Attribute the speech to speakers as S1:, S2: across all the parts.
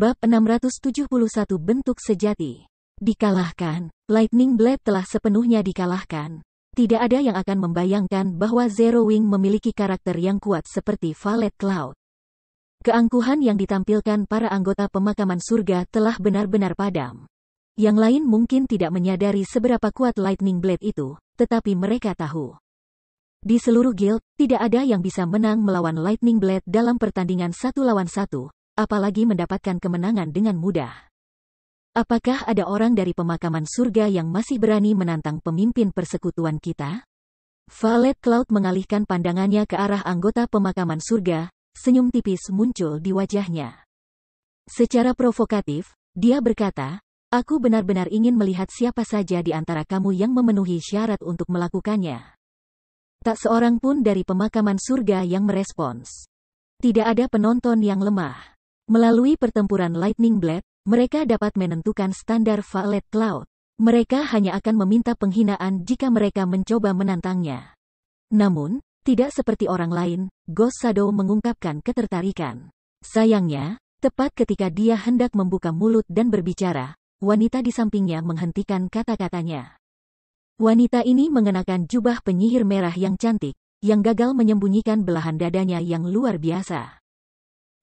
S1: Bab 671 Bentuk Sejati. Dikalahkan. Lightning Blade telah sepenuhnya dikalahkan. Tidak ada yang akan membayangkan bahwa Zero Wing memiliki karakter yang kuat seperti Valet Cloud. Keangkuhan yang ditampilkan para anggota pemakaman surga telah benar-benar padam. Yang lain mungkin tidak menyadari seberapa kuat Lightning Blade itu, tetapi mereka tahu. Di seluruh guild, tidak ada yang bisa menang melawan Lightning Blade dalam pertandingan 1 lawan 1, apalagi mendapatkan kemenangan dengan mudah. Apakah ada orang dari pemakaman surga yang masih berani menantang pemimpin persekutuan kita? Valet Cloud mengalihkan pandangannya ke arah anggota pemakaman surga, senyum tipis muncul di wajahnya. Secara provokatif, dia berkata, "Aku benar-benar ingin melihat siapa saja di antara kamu yang memenuhi syarat untuk melakukannya." Tak seorang pun dari pemakaman surga yang merespons. Tidak ada penonton yang lemah. Melalui pertempuran Lightning Blade, mereka dapat menentukan standar Valet Cloud. Mereka hanya akan meminta penghinaan jika mereka mencoba menantangnya. Namun, tidak seperti orang lain, Ghost Shadow mengungkapkan ketertarikan. Sayangnya, tepat ketika dia hendak membuka mulut dan berbicara, wanita di sampingnya menghentikan kata-katanya. Wanita ini mengenakan jubah penyihir merah yang cantik, yang gagal menyembunyikan belahan dadanya yang luar biasa.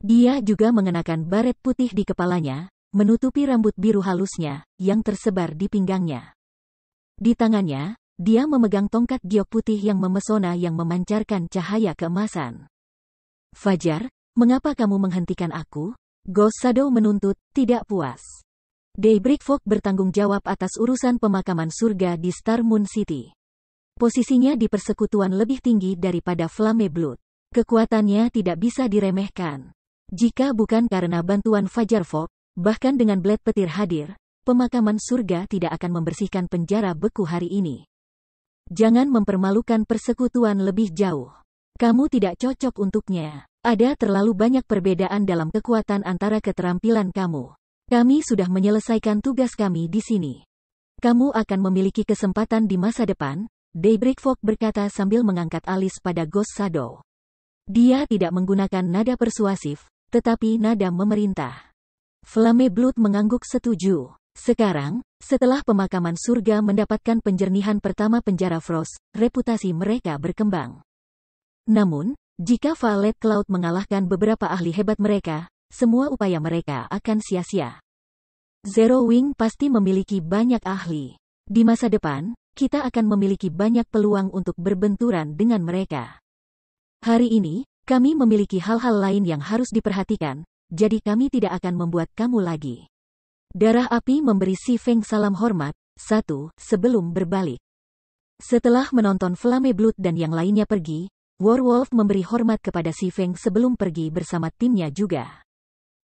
S1: Dia juga mengenakan baret putih di kepalanya, menutupi rambut biru halusnya, yang tersebar di pinggangnya. Di tangannya, dia memegang tongkat giok putih yang memesona yang memancarkan cahaya keemasan. "Fajar, mengapa kamu menghentikan aku?" Ghost Shadow menuntut, tidak puas. Daybreak Fog bertanggung jawab atas urusan pemakaman surga di Star Moon City. Posisinya di persekutuan lebih tinggi daripada Flame Blood. Kekuatannya tidak bisa diremehkan. Jika bukan karena bantuan Fajar Fog, bahkan dengan Blade Petir hadir, pemakaman surga tidak akan membersihkan penjara beku hari ini. Jangan mempermalukan persekutuan lebih jauh. Kamu tidak cocok untuknya. Ada terlalu banyak perbedaan dalam kekuatan antara keterampilan kamu. Kami sudah menyelesaikan tugas kami di sini. Kamu akan memiliki kesempatan di masa depan, Daybreak Fog berkata sambil mengangkat alis pada Ghost Shadow. Dia tidak menggunakan nada persuasif, tetapi nada memerintah. Flame Blood mengangguk setuju. Sekarang, setelah pemakaman surga mendapatkan penjernihan pertama penjara Frost, reputasi mereka berkembang. Namun, jika Valet Cloud mengalahkan beberapa ahli hebat mereka, semua upaya mereka akan sia-sia. Zero Wing pasti memiliki banyak ahli. Di masa depan, kita akan memiliki banyak peluang untuk berbenturan dengan mereka. Hari ini, kami memiliki hal-hal lain yang harus diperhatikan, jadi kami tidak akan membuat kamu lagi. Darah Api memberi Si Feng salam hormat, sebelum berbalik. Setelah menonton Flame Blood dan yang lainnya pergi, Warwolf memberi hormat kepada Si Feng sebelum pergi bersama timnya juga.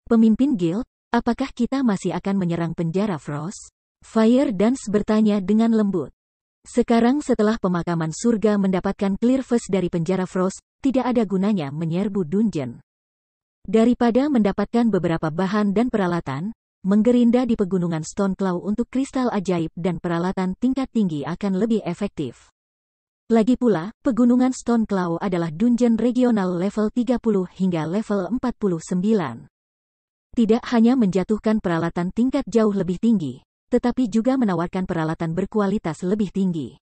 S1: Pemimpin guild, apakah kita masih akan menyerang penjara Frost? Fire Dance bertanya dengan lembut. Sekarang setelah pemakaman surga mendapatkan clear first dari penjara Frost, tidak ada gunanya menyerbu dungeon. Daripada mendapatkan beberapa bahan dan peralatan, menggerinda di pegunungan Stoneclaw untuk kristal ajaib dan peralatan tingkat tinggi akan lebih efektif. Lagi pula, pegunungan Stoneclaw adalah dungeon regional level 30 hingga level 49. Tidak hanya menjatuhkan peralatan tingkat jauh lebih tinggi, tetapi juga menawarkan peralatan berkualitas lebih tinggi.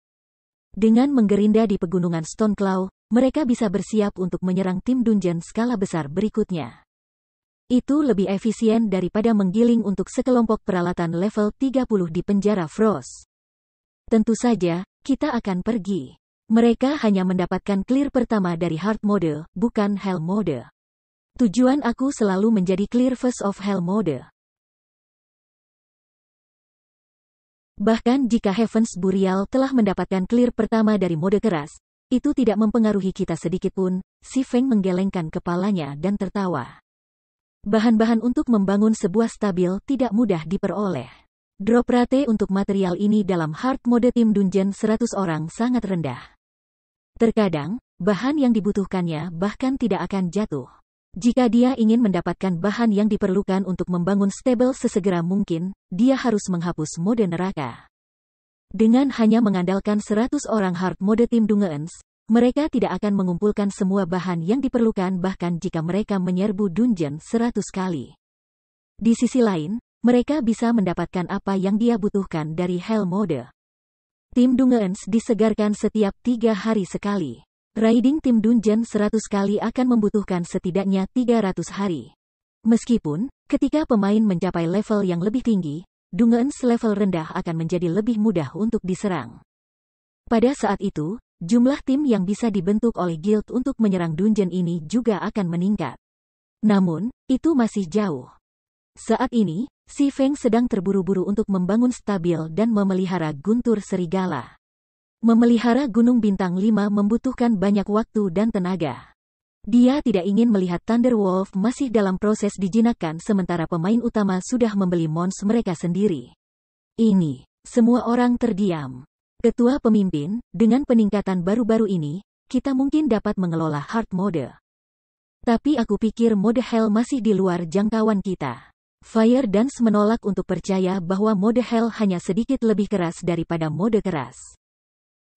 S1: Dengan menggerinda di pegunungan Stoneclaw, mereka bisa bersiap untuk menyerang tim dungeon skala besar berikutnya. Itu lebih efisien daripada menggiling untuk sekelompok peralatan level 30 di penjara Frost. Tentu saja, kita akan pergi. Mereka hanya mendapatkan clear pertama dari hard mode, bukan hell mode. Tujuan aku selalu menjadi clear first of hell mode. Bahkan jika Heaven's Burial telah mendapatkan clear pertama dari mode keras, itu tidak mempengaruhi kita sedikitpun. Si Feng menggelengkan kepalanya dan tertawa. Bahan-bahan untuk membangun sebuah stabil tidak mudah diperoleh. Drop rate untuk material ini dalam hard mode tim dungeon 100 orang sangat rendah. Terkadang, bahan yang dibutuhkannya bahkan tidak akan jatuh. Jika dia ingin mendapatkan bahan yang diperlukan untuk membangun stable sesegera mungkin, dia harus menghapus mode neraka. Dengan hanya mengandalkan 100 orang hard mode tim dungeons, mereka tidak akan mengumpulkan semua bahan yang diperlukan bahkan jika mereka menyerbu dungeon 100 kali. Di sisi lain, mereka bisa mendapatkan apa yang dia butuhkan dari Hell Mode. Tim Dungeons disegarkan setiap 3 hari sekali. Raiding tim Dungeon 100 kali akan membutuhkan setidaknya 300 hari. Meskipun, ketika pemain mencapai level yang lebih tinggi, Dungeons level rendah akan menjadi lebih mudah untuk diserang. Pada saat itu, jumlah tim yang bisa dibentuk oleh guild untuk menyerang dungeon ini juga akan meningkat. Namun, itu masih jauh. Saat ini, Si Feng sedang terburu-buru untuk membangun stabil dan memelihara guntur serigala. Memelihara Gunung Bintang 5 membutuhkan banyak waktu dan tenaga. Dia tidak ingin melihat Thunderwolf masih dalam proses dijinakkan sementara pemain utama sudah membeli mons mereka sendiri. Ini, semua orang terdiam. Ketua pemimpin, dengan peningkatan baru-baru ini, kita mungkin dapat mengelola hard mode. Tapi aku pikir mode Hell masih di luar jangkauan kita. Fire Dance menolak untuk percaya bahwa mode Hell hanya sedikit lebih keras daripada mode keras.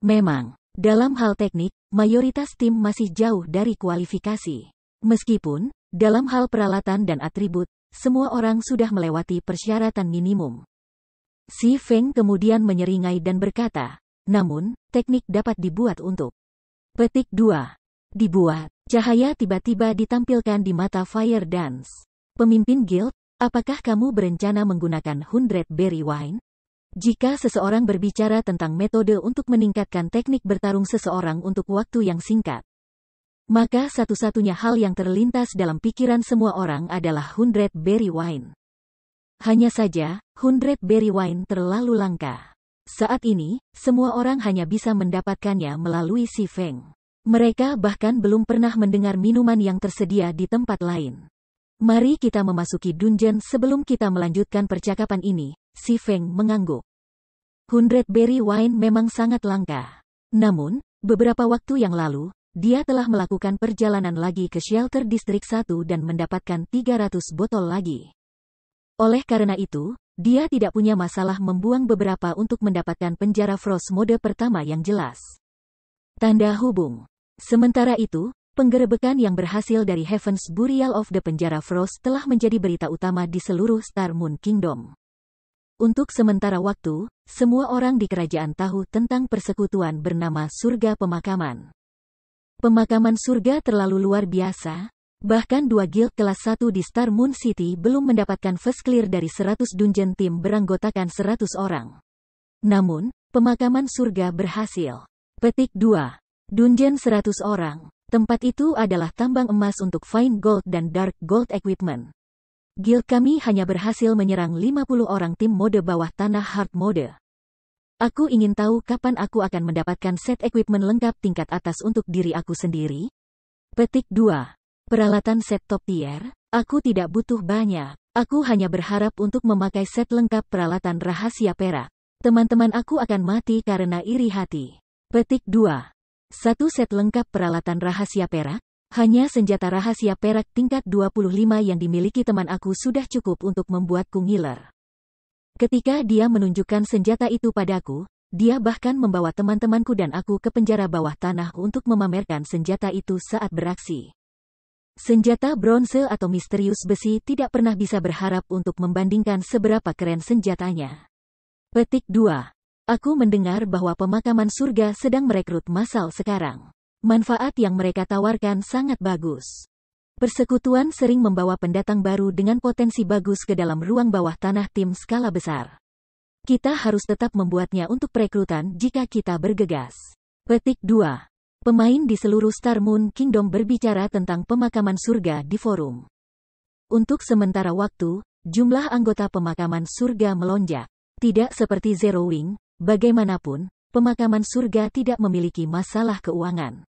S1: Memang, dalam hal teknik, mayoritas tim masih jauh dari kualifikasi. Meskipun, dalam hal peralatan dan atribut, semua orang sudah melewati persyaratan minimum. Si Feng kemudian menyeringai dan berkata, namun, teknik dapat dibuat untuk. Petik 2. Dibuat. Cahaya tiba-tiba ditampilkan di mata Fire Dance. Pemimpin guild, apakah kamu berencana menggunakan 100 Berry Wine? Jika seseorang berbicara tentang metode untuk meningkatkan teknik bertarung seseorang untuk waktu yang singkat, maka satu-satunya hal yang terlintas dalam pikiran semua orang adalah 100 Berry Wine. Hanya saja, 100 Berry Wine terlalu langka. Saat ini, semua orang hanya bisa mendapatkannya melalui Si Feng. Mereka bahkan belum pernah mendengar minuman yang tersedia di tempat lain. Mari kita memasuki dungeon sebelum kita melanjutkan percakapan ini, Si Feng mengangguk. 100 Berry Wine memang sangat langka. Namun, beberapa waktu yang lalu, dia telah melakukan perjalanan lagi ke Shelter District 1 dan mendapatkan 300 botol lagi. Oleh karena itu, dia tidak punya masalah membuang beberapa untuk mendapatkan penjara Frost mode pertama yang jelas. Tanda hubung. Sementara itu, penggerebekan yang berhasil dari Heaven's Burial of the Penjara Frost telah menjadi berita utama di seluruh Star Moon Kingdom. Untuk sementara waktu, semua orang di kerajaan tahu tentang persekutuan bernama Surga Pemakaman. Pemakaman surga terlalu luar biasa, bahkan 2 guild kelas 1 di Star Moon City belum mendapatkan first clear dari 100 dungeon tim beranggotakan 100 orang. Namun, pemakaman surga berhasil. Petik 2. Dungeon 100 orang. Tempat itu adalah tambang emas untuk Fine Gold dan Dark Gold Equipment. Guild kami hanya berhasil menyerang 50 orang tim mode bawah tanah hard mode. Aku ingin tahu kapan aku akan mendapatkan set equipment lengkap tingkat atas untuk diri aku sendiri. Petik 2. Peralatan set top tier? Aku tidak butuh banyak. Aku hanya berharap untuk memakai set lengkap peralatan rahasia perak. Teman-teman aku akan mati karena iri hati. Petik 2. 1 set lengkap peralatan rahasia perak, hanya senjata rahasia perak tingkat 25 yang dimiliki teman aku sudah cukup untuk membuatku ngiler. Ketika dia menunjukkan senjata itu padaku, dia bahkan membawa teman-temanku dan aku ke penjara bawah tanah untuk memamerkan senjata itu saat beraksi. Senjata bronze atau misterius besi tidak pernah bisa berharap untuk membandingkan seberapa keren senjatanya. Petik 2. Aku mendengar bahwa pemakaman surga sedang merekrut massal sekarang. Manfaat yang mereka tawarkan sangat bagus. Persekutuan sering membawa pendatang baru dengan potensi bagus ke dalam ruang bawah tanah tim skala besar. Kita harus tetap membuatnya untuk perekrutan jika kita bergegas. Petik 2. Pemain di seluruh Star Moon Kingdom berbicara tentang pemakaman surga di forum. Untuk sementara waktu, jumlah anggota pemakaman surga melonjak. Tidak seperti Zero Wing, bagaimanapun, pemakaman surga tidak memiliki masalah keuangan.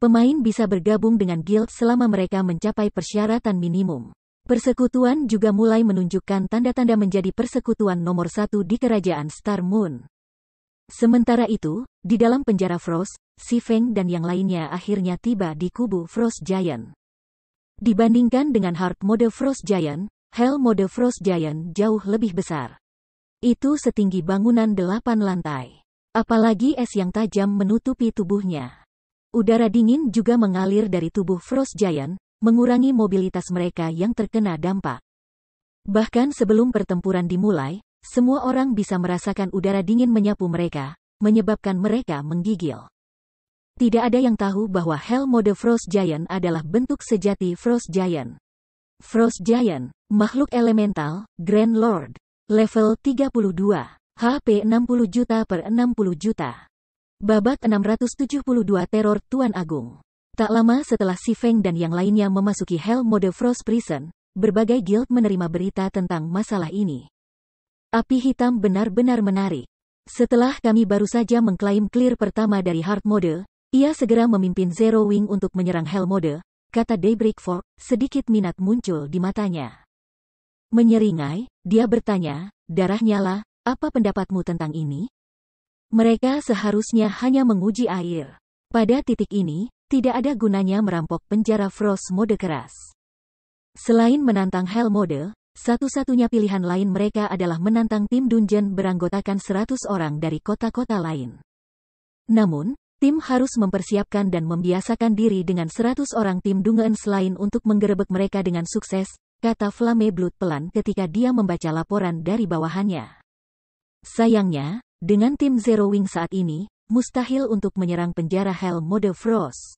S1: Pemain bisa bergabung dengan guild selama mereka mencapai persyaratan minimum. Persekutuan juga mulai menunjukkan tanda-tanda menjadi persekutuan nomor 1 di kerajaan Star Moon. Sementara itu, di dalam penjara Frost, Si Feng dan yang lainnya akhirnya tiba di kubu Frost Giant. Dibandingkan dengan hard mode Frost Giant, Hell mode Frost Giant jauh lebih besar. Itu setinggi bangunan 8 lantai. Apalagi es yang tajam menutupi tubuhnya. Udara dingin juga mengalir dari tubuh Frost Giant, mengurangi mobilitas mereka yang terkena dampak. Bahkan sebelum pertempuran dimulai, semua orang bisa merasakan udara dingin menyapu mereka, menyebabkan mereka menggigil. Tidak ada yang tahu bahwa Hell Mode Frost Giant adalah bentuk sejati Frost Giant. Frost Giant, makhluk elemental, Grand Lord, level 32, HP 60 juta per 60 juta. Babak 672 Teror Tuan Agung. Tak lama setelah Si Feng dan yang lainnya memasuki Hell Mode Frost Prison, berbagai guild menerima berita tentang masalah ini. Api hitam benar-benar menarik. Setelah kami baru saja mengklaim clear pertama dari Hard Mode, ia segera memimpin Zero Wing untuk menyerang Hell Mode, kata Daybreak Fork, sedikit minat muncul di matanya. Menyeringai, dia bertanya, darah nyala, apa pendapatmu tentang ini? Mereka seharusnya hanya menguji air. Pada titik ini, tidak ada gunanya merampok penjara Frost Mode keras. Selain menantang Hell Mode, satu-satunya pilihan lain mereka adalah menantang tim Dungeon beranggotakan 100 orang dari kota-kota lain. Namun, tim harus mempersiapkan dan membiasakan diri dengan 100 orang tim Dungeon selain untuk menggerebek mereka dengan sukses, kata Flame Blood pelan ketika dia membaca laporan dari bawahannya. Sayangnya, dengan tim Zero Wing saat ini, mustahil untuk menyerang penjara Hell Mode Frost.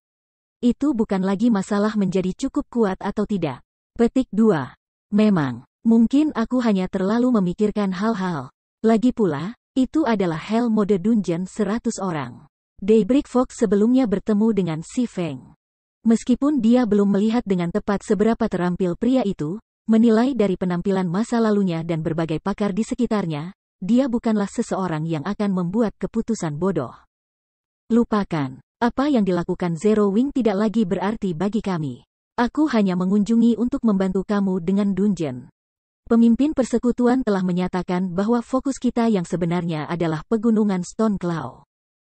S1: Itu bukan lagi masalah menjadi cukup kuat atau tidak. Petik 2. Memang, mungkin aku hanya terlalu memikirkan hal-hal. Lagi pula, itu adalah Hell Mode Dungeon 100 orang. Daybreak Fox sebelumnya bertemu dengan Si Feng. Meskipun dia belum melihat dengan tepat seberapa terampil pria itu, menilai dari penampilan masa lalunya dan berbagai pakar di sekitarnya, dia bukanlah seseorang yang akan membuat keputusan bodoh. Lupakan. Apa yang dilakukan Zero Wing tidak lagi berarti bagi kami. Aku hanya mengunjungi untuk membantu kamu dengan dungeon. Pemimpin persekutuan telah menyatakan bahwa fokus kita yang sebenarnya adalah pegunungan Stone Cloud.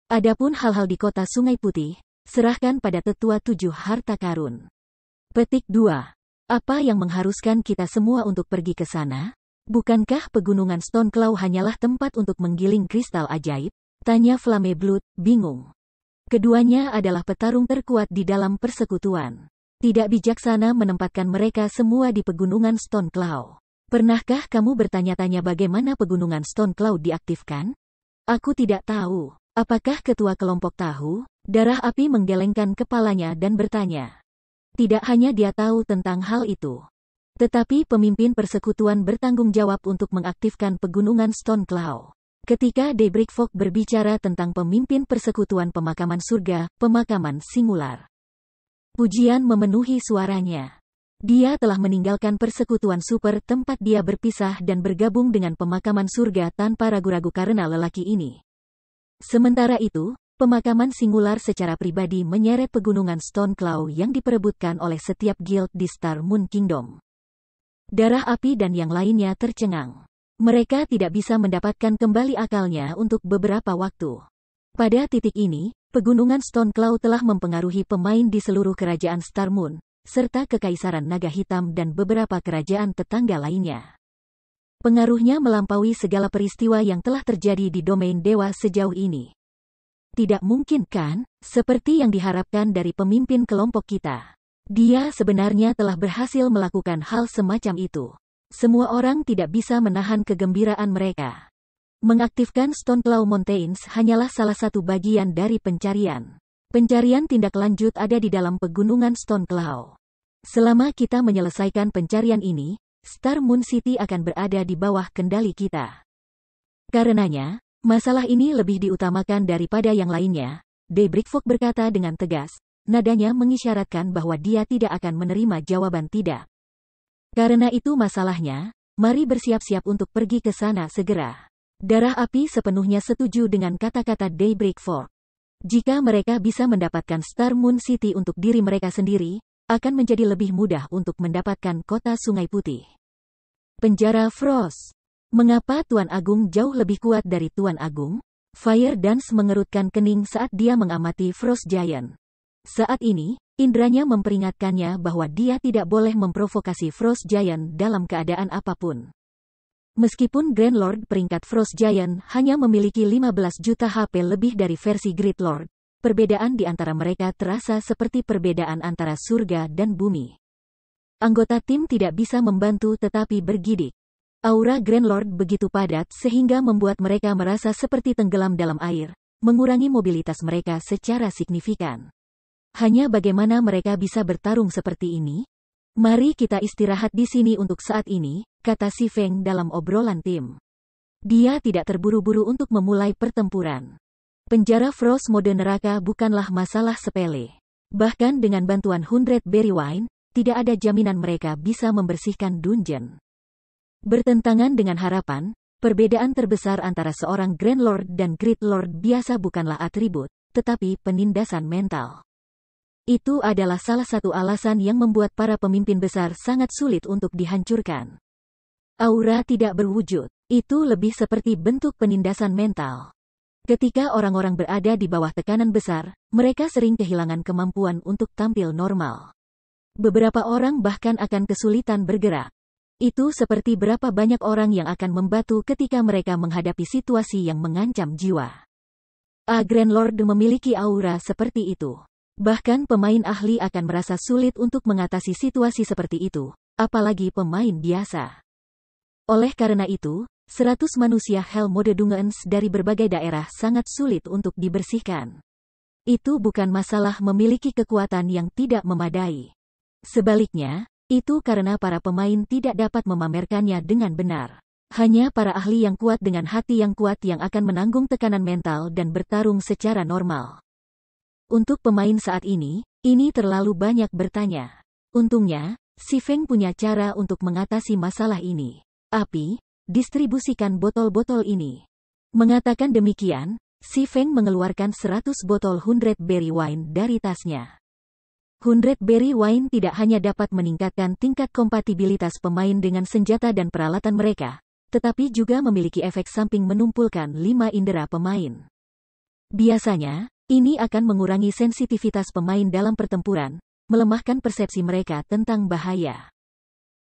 S1: Adapun hal-hal di kota Sungai Putih, serahkan pada tetua 7 harta karun. Petik 2. Apa yang mengharuskan kita semua untuk pergi ke sana? Bukankah pegunungan Stone Cloud hanyalah tempat untuk menggiling kristal ajaib? Tanya Flame Blood, bingung. Keduanya adalah petarung terkuat di dalam persekutuan. Tidak bijaksana menempatkan mereka semua di pegunungan Stone Cloud. Pernahkah kamu bertanya-tanya bagaimana pegunungan Stone Cloud diaktifkan? Aku tidak tahu. Apakah ketua kelompok tahu? Darah api menggelengkan kepalanya dan bertanya. Tidak hanya dia tahu tentang hal itu. Tetapi pemimpin persekutuan bertanggung jawab untuk mengaktifkan pegunungan Stone Cloud. Ketika Daybreak Fox berbicara tentang pemimpin persekutuan pemakaman surga, pemakaman singular. Pujian memenuhi suaranya. Dia telah meninggalkan persekutuan super tempat dia berpisah dan bergabung dengan pemakaman surga tanpa ragu-ragu karena lelaki ini. Sementara itu, pemakaman singular secara pribadi menyeret pegunungan Stone Cloud yang diperebutkan oleh setiap guild di Star Moon Kingdom. Darah api dan yang lainnya tercengang. Mereka tidak bisa mendapatkan kembali akalnya untuk beberapa waktu. Pada titik ini, pegunungan Stone Cloud telah mempengaruhi pemain di seluruh kerajaan Star Moon, serta Kekaisaran Naga Hitam dan beberapa kerajaan tetangga lainnya. Pengaruhnya melampaui segala peristiwa yang telah terjadi di domain dewa sejauh ini. Tidak mungkin kan, seperti yang diharapkan dari pemimpin kelompok kita. Dia sebenarnya telah berhasil melakukan hal semacam itu. Semua orang tidak bisa menahan kegembiraan mereka. Mengaktifkan Stone Cloud Mountains hanyalah salah satu bagian dari pencarian. Pencarian tindak lanjut ada di dalam pegunungan Stone Cloud. Selama kita menyelesaikan pencarian ini, Star Moon City akan berada di bawah kendali kita. Karenanya, masalah ini lebih diutamakan daripada yang lainnya, Daybreak Fox berkata dengan tegas. Nadanya mengisyaratkan bahwa dia tidak akan menerima jawaban tidak. Karena itu masalahnya, mari bersiap-siap untuk pergi ke sana segera. Darah api sepenuhnya setuju dengan kata-kata Daybreak Fox. Jika mereka bisa mendapatkan Star Moon City untuk diri mereka sendiri, akan menjadi lebih mudah untuk mendapatkan kota Sungai Putih. Penjara Frost. Mengapa Tuan Agung jauh lebih kuat dari Tuan Agung? Fire Dance mengerutkan kening saat dia mengamati Frost Giant. Saat ini, indranya memperingatkannya bahwa dia tidak boleh memprovokasi Frost Giant dalam keadaan apapun. Meskipun Grand Lord peringkat Frost Giant hanya memiliki 15 juta HP lebih dari versi Great Lord, perbedaan di antara mereka terasa seperti perbedaan antara surga dan bumi. Anggota tim tidak bisa membantu tetapi bergidik. Aura Grand Lord begitu padat sehingga membuat mereka merasa seperti tenggelam dalam air, mengurangi mobilitas mereka secara signifikan. Hanya bagaimana mereka bisa bertarung seperti ini? Mari kita istirahat di sini untuk saat ini, kata Si Feng dalam obrolan tim. Dia tidak terburu-buru untuk memulai pertempuran. Penjara Frost mode neraka bukanlah masalah sepele. Bahkan dengan bantuan 100 Berry Wine, tidak ada jaminan mereka bisa membersihkan dungeon. Bertentangan dengan harapan, perbedaan terbesar antara seorang Grand Lord dan Great Lord biasa bukanlah atribut, tetapi penindasan mental. Itu adalah salah satu alasan yang membuat para pemimpin besar sangat sulit untuk dihancurkan. Aura tidak berwujud, itu lebih seperti bentuk penindasan mental. Ketika orang-orang berada di bawah tekanan besar, mereka sering kehilangan kemampuan untuk tampil normal. Beberapa orang bahkan akan kesulitan bergerak. Itu seperti berapa banyak orang yang akan membatu ketika mereka menghadapi situasi yang mengancam jiwa. Grand Lord memiliki aura seperti itu. Bahkan pemain ahli akan merasa sulit untuk mengatasi situasi seperti itu, apalagi pemain biasa. Oleh karena itu, 100 manusia Hell Mode Dungeons dari berbagai daerah sangat sulit untuk dibersihkan. Itu bukan masalah memiliki kekuatan yang tidak memadai. Sebaliknya, itu karena para pemain tidak dapat memamerkannya dengan benar. Hanya para ahli yang kuat dengan hati yang kuat yang akan menanggung tekanan mental dan bertarung secara normal. Untuk pemain saat ini terlalu banyak bertanya. Untungnya, Si Feng punya cara untuk mengatasi masalah ini. Api, distribusikan botol-botol ini. Mengatakan demikian, Si Feng mengeluarkan 100 botol 100 Berry Wine dari tasnya. 100 Berry Wine tidak hanya dapat meningkatkan tingkat kompatibilitas pemain dengan senjata dan peralatan mereka, tetapi juga memiliki efek samping menumpulkan 5 indera pemain. Biasanya, ini akan mengurangi sensitivitas pemain dalam pertempuran, melemahkan persepsi mereka tentang bahaya.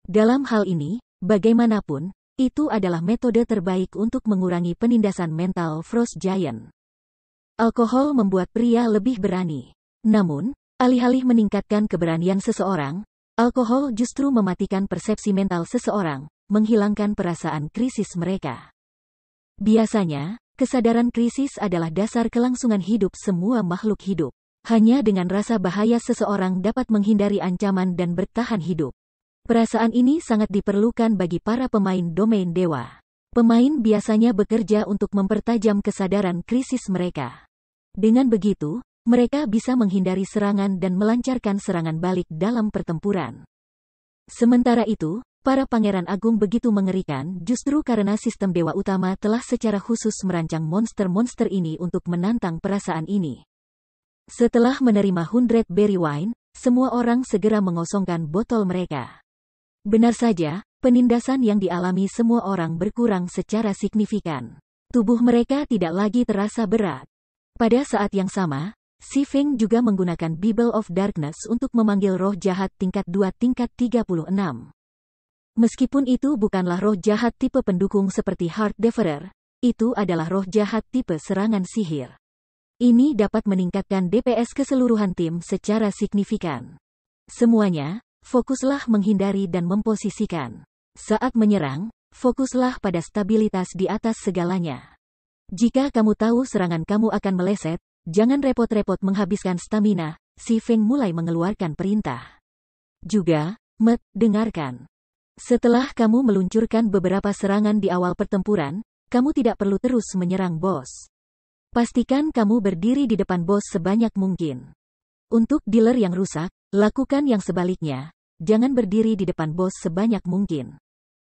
S1: Dalam hal ini, bagaimanapun, itu adalah metode terbaik untuk mengurangi penindasan mental Frost Giant. Alkohol membuat pria lebih berani. Namun, alih-alih meningkatkan keberanian seseorang, alkohol justru mematikan persepsi mental seseorang, menghilangkan perasaan krisis mereka. Biasanya, kesadaran krisis adalah dasar kelangsungan hidup semua makhluk hidup. Hanya dengan rasa bahaya seseorang dapat menghindari ancaman dan bertahan hidup. Perasaan ini sangat diperlukan bagi para pemain domain dewa. Pemain biasanya bekerja untuk mempertajam kesadaran krisis mereka. Dengan begitu, mereka bisa menghindari serangan dan melancarkan serangan balik dalam pertempuran. Sementara itu, para pangeran agung begitu mengerikan justru karena sistem dewa utama telah secara khusus merancang monster-monster ini untuk menantang perasaan ini. Setelah menerima 100 Berry Wine, semua orang segera mengosongkan botol mereka. Benar saja, penindasan yang dialami semua orang berkurang secara signifikan. Tubuh mereka tidak lagi terasa berat. Pada saat yang sama, Si Feng juga menggunakan Bible of Darkness untuk memanggil roh jahat tingkat 2 tingkat 36. Meskipun itu bukanlah roh jahat tipe pendukung seperti Heart Devourer, itu adalah roh jahat tipe serangan sihir. Ini dapat meningkatkan DPS keseluruhan tim secara signifikan. Semuanya, fokuslah menghindari dan memposisikan. Saat menyerang, fokuslah pada stabilitas di atas segalanya. Jika kamu tahu serangan kamu akan meleset, jangan repot-repot menghabiskan stamina. Si Feng mulai mengeluarkan perintah. Juga, dengarkan. Setelah kamu meluncurkan beberapa serangan di awal pertempuran, kamu tidak perlu terus menyerang bos. Pastikan kamu berdiri di depan bos sebanyak mungkin. Untuk dealer yang rusak, lakukan yang sebaliknya. Jangan berdiri di depan bos sebanyak mungkin.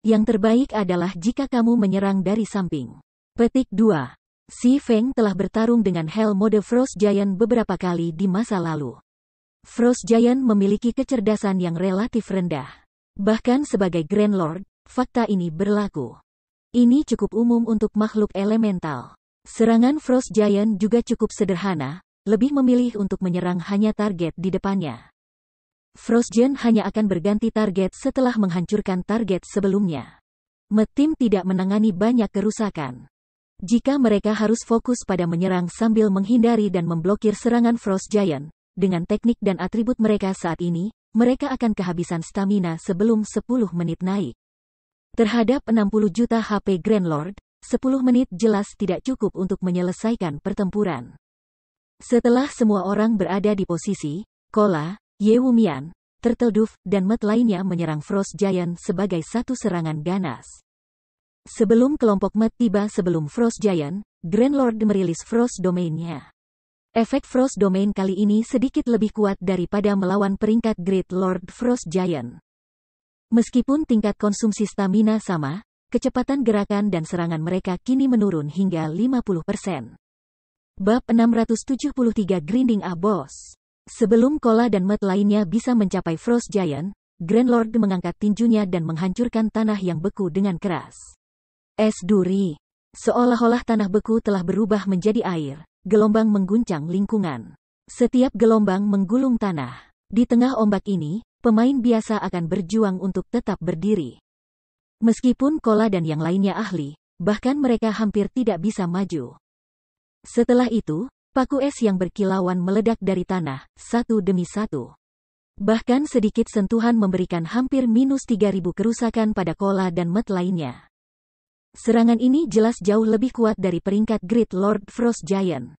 S1: Yang terbaik adalah jika kamu menyerang dari samping. Petik 2. Si Feng telah bertarung dengan Hell Mode Frost Giant beberapa kali di masa lalu. Frost Giant memiliki kecerdasan yang relatif rendah. Bahkan sebagai Grand Lord, fakta ini berlaku. Ini cukup umum untuk makhluk elemental. Serangan Frost Giant juga cukup sederhana, lebih memilih untuk menyerang hanya target di depannya. Frost Giant hanya akan berganti target setelah menghancurkan target sebelumnya. Tim tidak menangani banyak kerusakan. Jika mereka harus fokus pada menyerang sambil menghindari dan memblokir serangan Frost Giant, dengan teknik dan atribut mereka saat ini, mereka akan kehabisan stamina sebelum 10 menit naik. Terhadap 60 juta HP Grand Lord, 10 menit jelas tidak cukup untuk menyelesaikan pertempuran. Setelah semua orang berada di posisi, Kola, Yewumian, Turtle Dove, dan Met lainnya menyerang Frost Giant sebagai satu serangan ganas. Sebelum kelompok Met tiba sebelum Frost Giant, Grand Lord merilis Frost Domain-nya. Efek Frost Domain kali ini sedikit lebih kuat daripada melawan peringkat Great Lord Frost Giant. Meskipun tingkat konsumsi stamina sama, kecepatan gerakan dan serangan mereka kini menurun hingga 50%. Bab 673 Grinding a Boss. Sebelum Kola dan Met lainnya bisa mencapai Frost Giant, Grand Lord mengangkat tinjunya dan menghancurkan tanah yang beku dengan keras. Es duri. Seolah-olah tanah beku telah berubah menjadi air, gelombang mengguncang lingkungan. Setiap gelombang menggulung tanah. Di tengah ombak ini, pemain biasa akan berjuang untuk tetap berdiri. Meskipun Kola dan yang lainnya ahli, bahkan mereka hampir tidak bisa maju. Setelah itu, paku es yang berkilauan meledak dari tanah, satu demi satu. Bahkan sedikit sentuhan memberikan hampir minus 3.000 kerusakan pada Kola dan Met lainnya. Serangan ini jelas jauh lebih kuat dari peringkat Great Lord Frost Giant.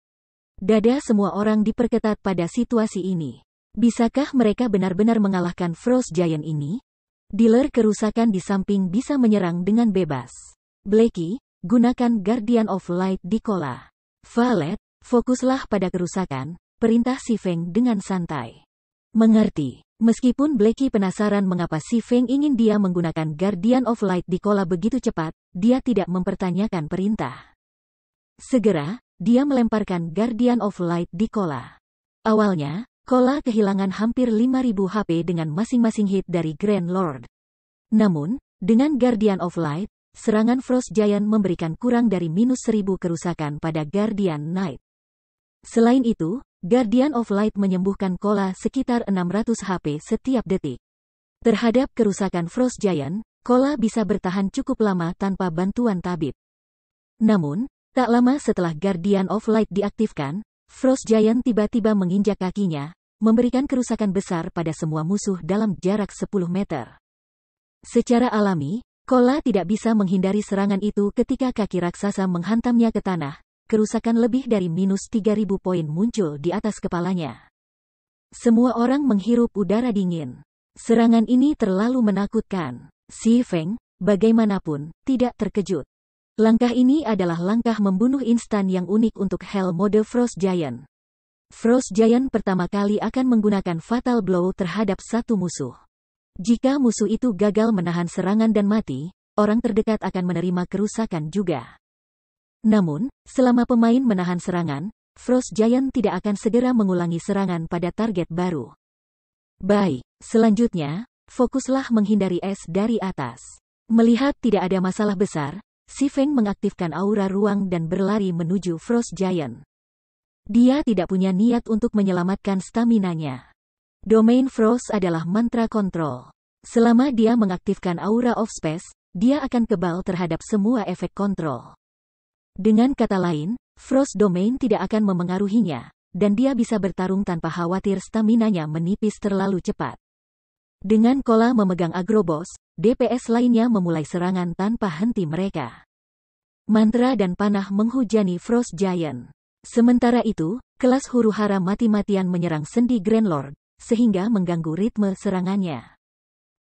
S1: Dada semua orang diperketat pada situasi ini. Bisakah mereka benar-benar mengalahkan Frost Giant ini? Dealer kerusakan di samping bisa menyerang dengan bebas. Blackie, gunakan Guardian of Light di Kola. Valet, fokuslah pada kerusakan, perintah Si Feng dengan santai. Mengerti. Meskipun Blackie penasaran mengapa Si Feng ingin dia menggunakan Guardian of Light di Kola begitu cepat, dia tidak mempertanyakan perintah. Segera, dia melemparkan Guardian of Light di Kola. Awalnya, Kola kehilangan hampir 5.000 HP dengan masing-masing hit dari Grand Lord. Namun, dengan Guardian of Light, serangan Frost Giant memberikan kurang dari minus 1.000 kerusakan pada Guardian Knight. Selain itu, Guardian of Light menyembuhkan Kola sekitar 600 HP setiap detik. Terhadap kerusakan Frost Giant, Kola bisa bertahan cukup lama tanpa bantuan tabib. Namun, tak lama setelah Guardian of Light diaktifkan, Frost Giant tiba-tiba menginjak kakinya, memberikan kerusakan besar pada semua musuh dalam jarak 10 meter. Secara alami, Kola tidak bisa menghindari serangan itu ketika kaki raksasa menghantamnya ke tanah. Kerusakan lebih dari minus 3.000 poin muncul di atas kepalanya. Semua orang menghirup udara dingin. Serangan ini terlalu menakutkan. Si Feng, bagaimanapun, tidak terkejut. Langkah ini adalah langkah membunuh instan yang unik untuk Hell mode Frost Giant. Frost Giant pertama kali akan menggunakan Fatal Blow terhadap satu musuh. Jika musuh itu gagal menahan serangan dan mati, orang terdekat akan menerima kerusakan juga. Namun, selama pemain menahan serangan, Frost Giant tidak akan segera mengulangi serangan pada target baru. Baik, selanjutnya, fokuslah menghindari es dari atas. Melihat tidak ada masalah besar, Si Feng mengaktifkan aura ruang dan berlari menuju Frost Giant. Dia tidak punya niat untuk menyelamatkan staminanya. Domain Frost adalah mantra kontrol. Selama dia mengaktifkan aura of space, dia akan kebal terhadap semua efek kontrol. Dengan kata lain, Frost Domain tidak akan memengaruhinya, dan dia bisa bertarung tanpa khawatir staminanya menipis terlalu cepat. Dengan Kola memegang Agrobos, DPS lainnya memulai serangan tanpa henti mereka. Mantra dan panah menghujani Frost Giant. Sementara itu, kelas huru-hara mati-matian menyerang sendi Grand Lord, sehingga mengganggu ritme serangannya.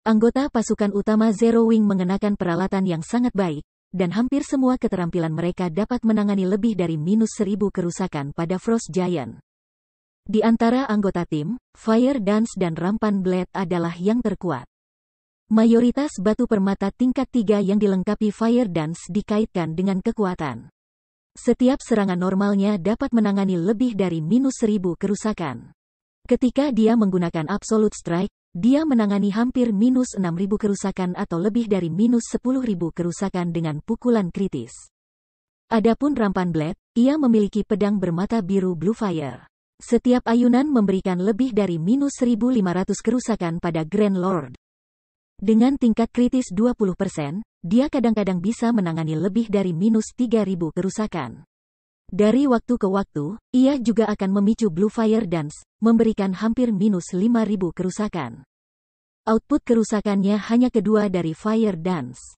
S1: Anggota pasukan utama Zero Wing mengenakan peralatan yang sangat baik, dan hampir semua keterampilan mereka dapat menangani lebih dari minus 1.000 kerusakan pada Frost Giant. Di antara anggota tim, Fire Dance dan Rampan Blade adalah yang terkuat. Mayoritas batu permata tingkat 3 yang dilengkapi Fire Dance dikaitkan dengan kekuatan. Setiap serangan normalnya dapat menangani lebih dari minus 1.000 kerusakan. Ketika dia menggunakan Absolute Strike, dia menangani hampir minus 6.000 kerusakan atau lebih dari minus 10.000 kerusakan dengan pukulan kritis. Adapun Rampan Blade, ia memiliki pedang bermata biru Blue Fire. Setiap ayunan memberikan lebih dari minus 1.500 kerusakan pada Grand Lord. Dengan tingkat kritis 20%, dia kadang-kadang bisa menangani lebih dari minus 3.000 kerusakan. Dari waktu ke waktu, ia juga akan memicu Blue Fire Dance, memberikan hampir minus 5.000 kerusakan. Output kerusakannya hanya kedua dari Fire Dance.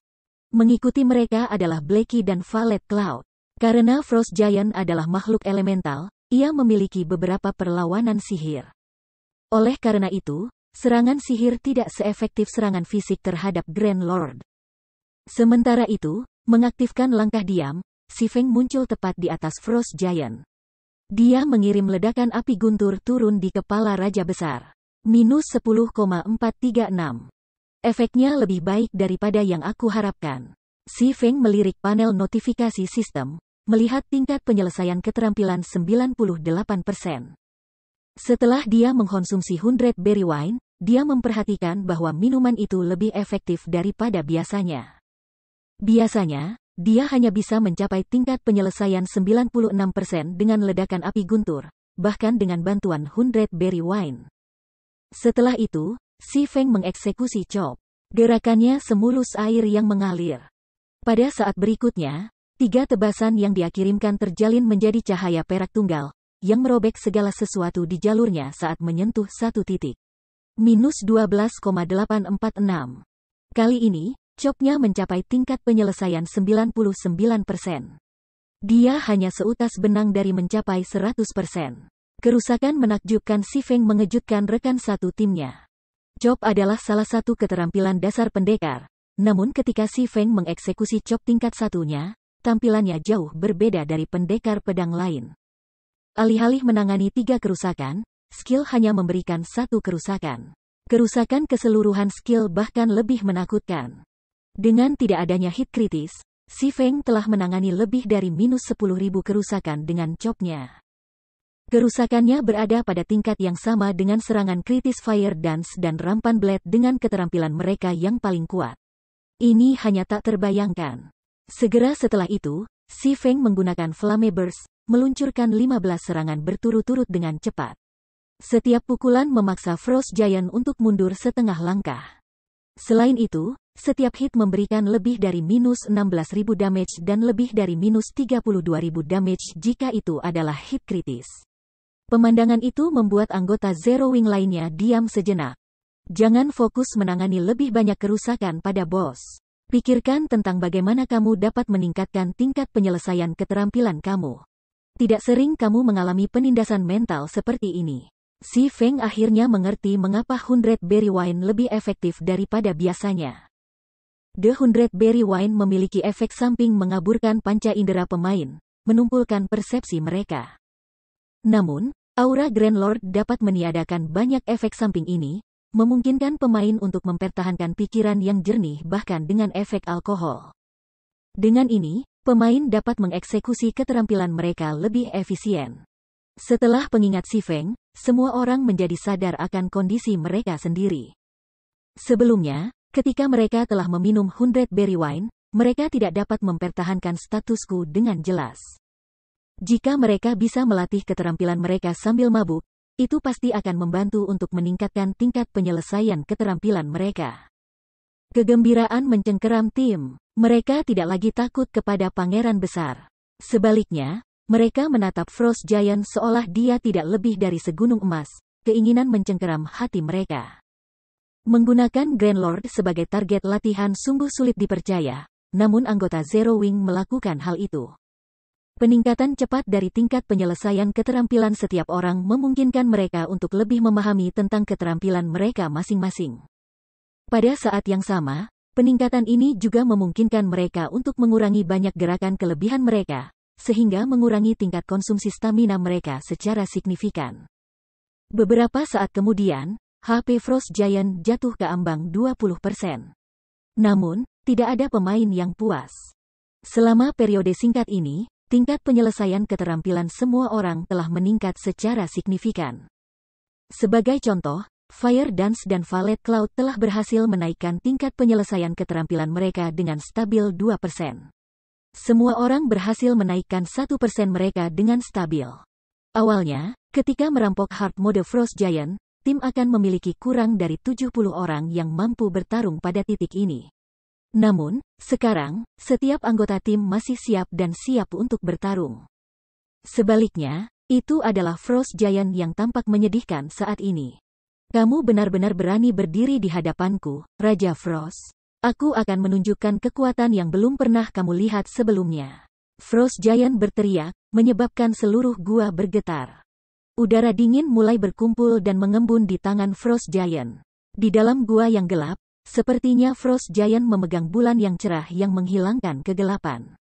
S1: Mengikuti mereka adalah Blackie dan Violet Cloud. Karena Frost Giant adalah makhluk elemental, ia memiliki beberapa perlawanan sihir. Oleh karena itu, serangan sihir tidak seefektif serangan fisik terhadap Grand Lord. Sementara itu, mengaktifkan langkah diam, Si Feng muncul tepat di atas Frost Giant. Dia mengirim ledakan api guntur turun di kepala Raja Besar. Minus 10,436. Efeknya lebih baik daripada yang aku harapkan. Si Feng melirik panel notifikasi sistem, melihat tingkat penyelesaian keterampilan 98%. Setelah dia mengkonsumsi 100 berry wine, dia memperhatikan bahwa minuman itu lebih efektif daripada biasanya. Biasanya, dia hanya bisa mencapai tingkat penyelesaian 96% dengan ledakan api guntur, bahkan dengan bantuan 100 berry wine. Setelah itu, Si Feng mengeksekusi chop. Gerakannya semulus air yang mengalir. Pada saat berikutnya, 3 tebasan yang dia kirimkan terjalin menjadi cahaya perak tunggal, yang merobek segala sesuatu di jalurnya saat menyentuh satu titik. Minus 12,846. Kali ini, chopnya mencapai tingkat penyelesaian 99%. Dia hanya seutas benang dari mencapai 100%. Kerusakan menakjubkan Si Feng mengejutkan rekan satu timnya. Chop adalah salah satu keterampilan dasar pendekar, namun ketika Si Feng mengeksekusi chop tingkat satunya, tampilannya jauh berbeda dari pendekar pedang lain. Alih-alih menangani 3 kerusakan, skill hanya memberikan 1 kerusakan. Kerusakan keseluruhan skill bahkan lebih menakutkan. Dengan tidak adanya hit kritis, Si Feng telah menangani lebih dari minus 10.000 kerusakan dengan chopnya. Kerusakannya berada pada tingkat yang sama dengan serangan kritis Fire Dance dan Rampan Blade dengan keterampilan mereka yang paling kuat. Ini hanya tak terbayangkan. Segera setelah itu, Si Feng menggunakan Flame Burst, meluncurkan 15 serangan berturut-turut dengan cepat. Setiap pukulan memaksa Frost Giant untuk mundur setengah langkah. Selain itu, setiap hit memberikan lebih dari minus 16.000 damage dan lebih dari minus 32.000 damage jika itu adalah hit kritis. Pemandangan itu membuat anggota Zero Wing lainnya diam sejenak. Jangan fokus menangani lebih banyak kerusakan pada bos. Pikirkan tentang bagaimana kamu dapat meningkatkan tingkat penyelesaian keterampilan kamu. Tidak sering kamu mengalami penindasan mental seperti ini. Si Feng akhirnya mengerti mengapa 100 berry wine lebih efektif daripada biasanya. The 100 berry wine memiliki efek samping mengaburkan panca indera pemain, menumpulkan persepsi mereka. Namun, aura Grand Lord dapat meniadakan banyak efek samping ini, memungkinkan pemain untuk mempertahankan pikiran yang jernih bahkan dengan efek alkohol. Dengan ini, pemain dapat mengeksekusi keterampilan mereka lebih efisien. Setelah pengingat Si Feng, semua orang menjadi sadar akan kondisi mereka sendiri. Sebelumnya, ketika mereka telah meminum 100 berry wine, mereka tidak dapat mempertahankan status quo dengan jelas. Jika mereka bisa melatih keterampilan mereka sambil mabuk, itu pasti akan membantu untuk meningkatkan tingkat penyelesaian keterampilan mereka. Kegembiraan mencengkeram tim. Mereka tidak lagi takut kepada pangeran besar. Sebaliknya, mereka menatap Frost Giant seolah dia tidak lebih dari segunung emas. Keinginan mencengkeram hati mereka. Menggunakan Grand Lord sebagai target latihan sungguh sulit dipercaya, namun anggota Zero Wing melakukan hal itu. Peningkatan cepat dari tingkat penyelesaian keterampilan setiap orang memungkinkan mereka untuk lebih memahami tentang keterampilan mereka masing-masing. Pada saat yang sama, peningkatan ini juga memungkinkan mereka untuk mengurangi banyak gerakan kelebihan mereka, sehingga mengurangi tingkat konsumsi stamina mereka secara signifikan. Beberapa saat kemudian, HP Frost Giant jatuh ke ambang 20%. Namun, tidak ada pemain yang puas. Selama periode singkat ini, tingkat penyelesaian keterampilan semua orang telah meningkat secara signifikan. Sebagai contoh, Fire Dance dan Violet Cloud telah berhasil menaikkan tingkat penyelesaian keterampilan mereka dengan stabil 2%. Semua orang berhasil menaikkan 1% mereka dengan stabil. Awalnya, ketika merampok hard mode Frost Giant, tim akan memiliki kurang dari 70 orang yang mampu bertarung pada titik ini. Namun, sekarang, setiap anggota tim masih siap dan siap untuk bertarung. Sebaliknya, itu adalah Frost Giant yang tampak menyedihkan saat ini. Kamu benar-benar berani berdiri di hadapanku, Raja Frost. Aku akan menunjukkan kekuatan yang belum pernah kamu lihat sebelumnya. Frost Giant berteriak, menyebabkan seluruh gua bergetar. Udara dingin mulai berkumpul dan mengembun di tangan Frost Giant. Di dalam gua yang gelap, sepertinya Frost Giant memegang bulan yang cerah yang menghilangkan kegelapan.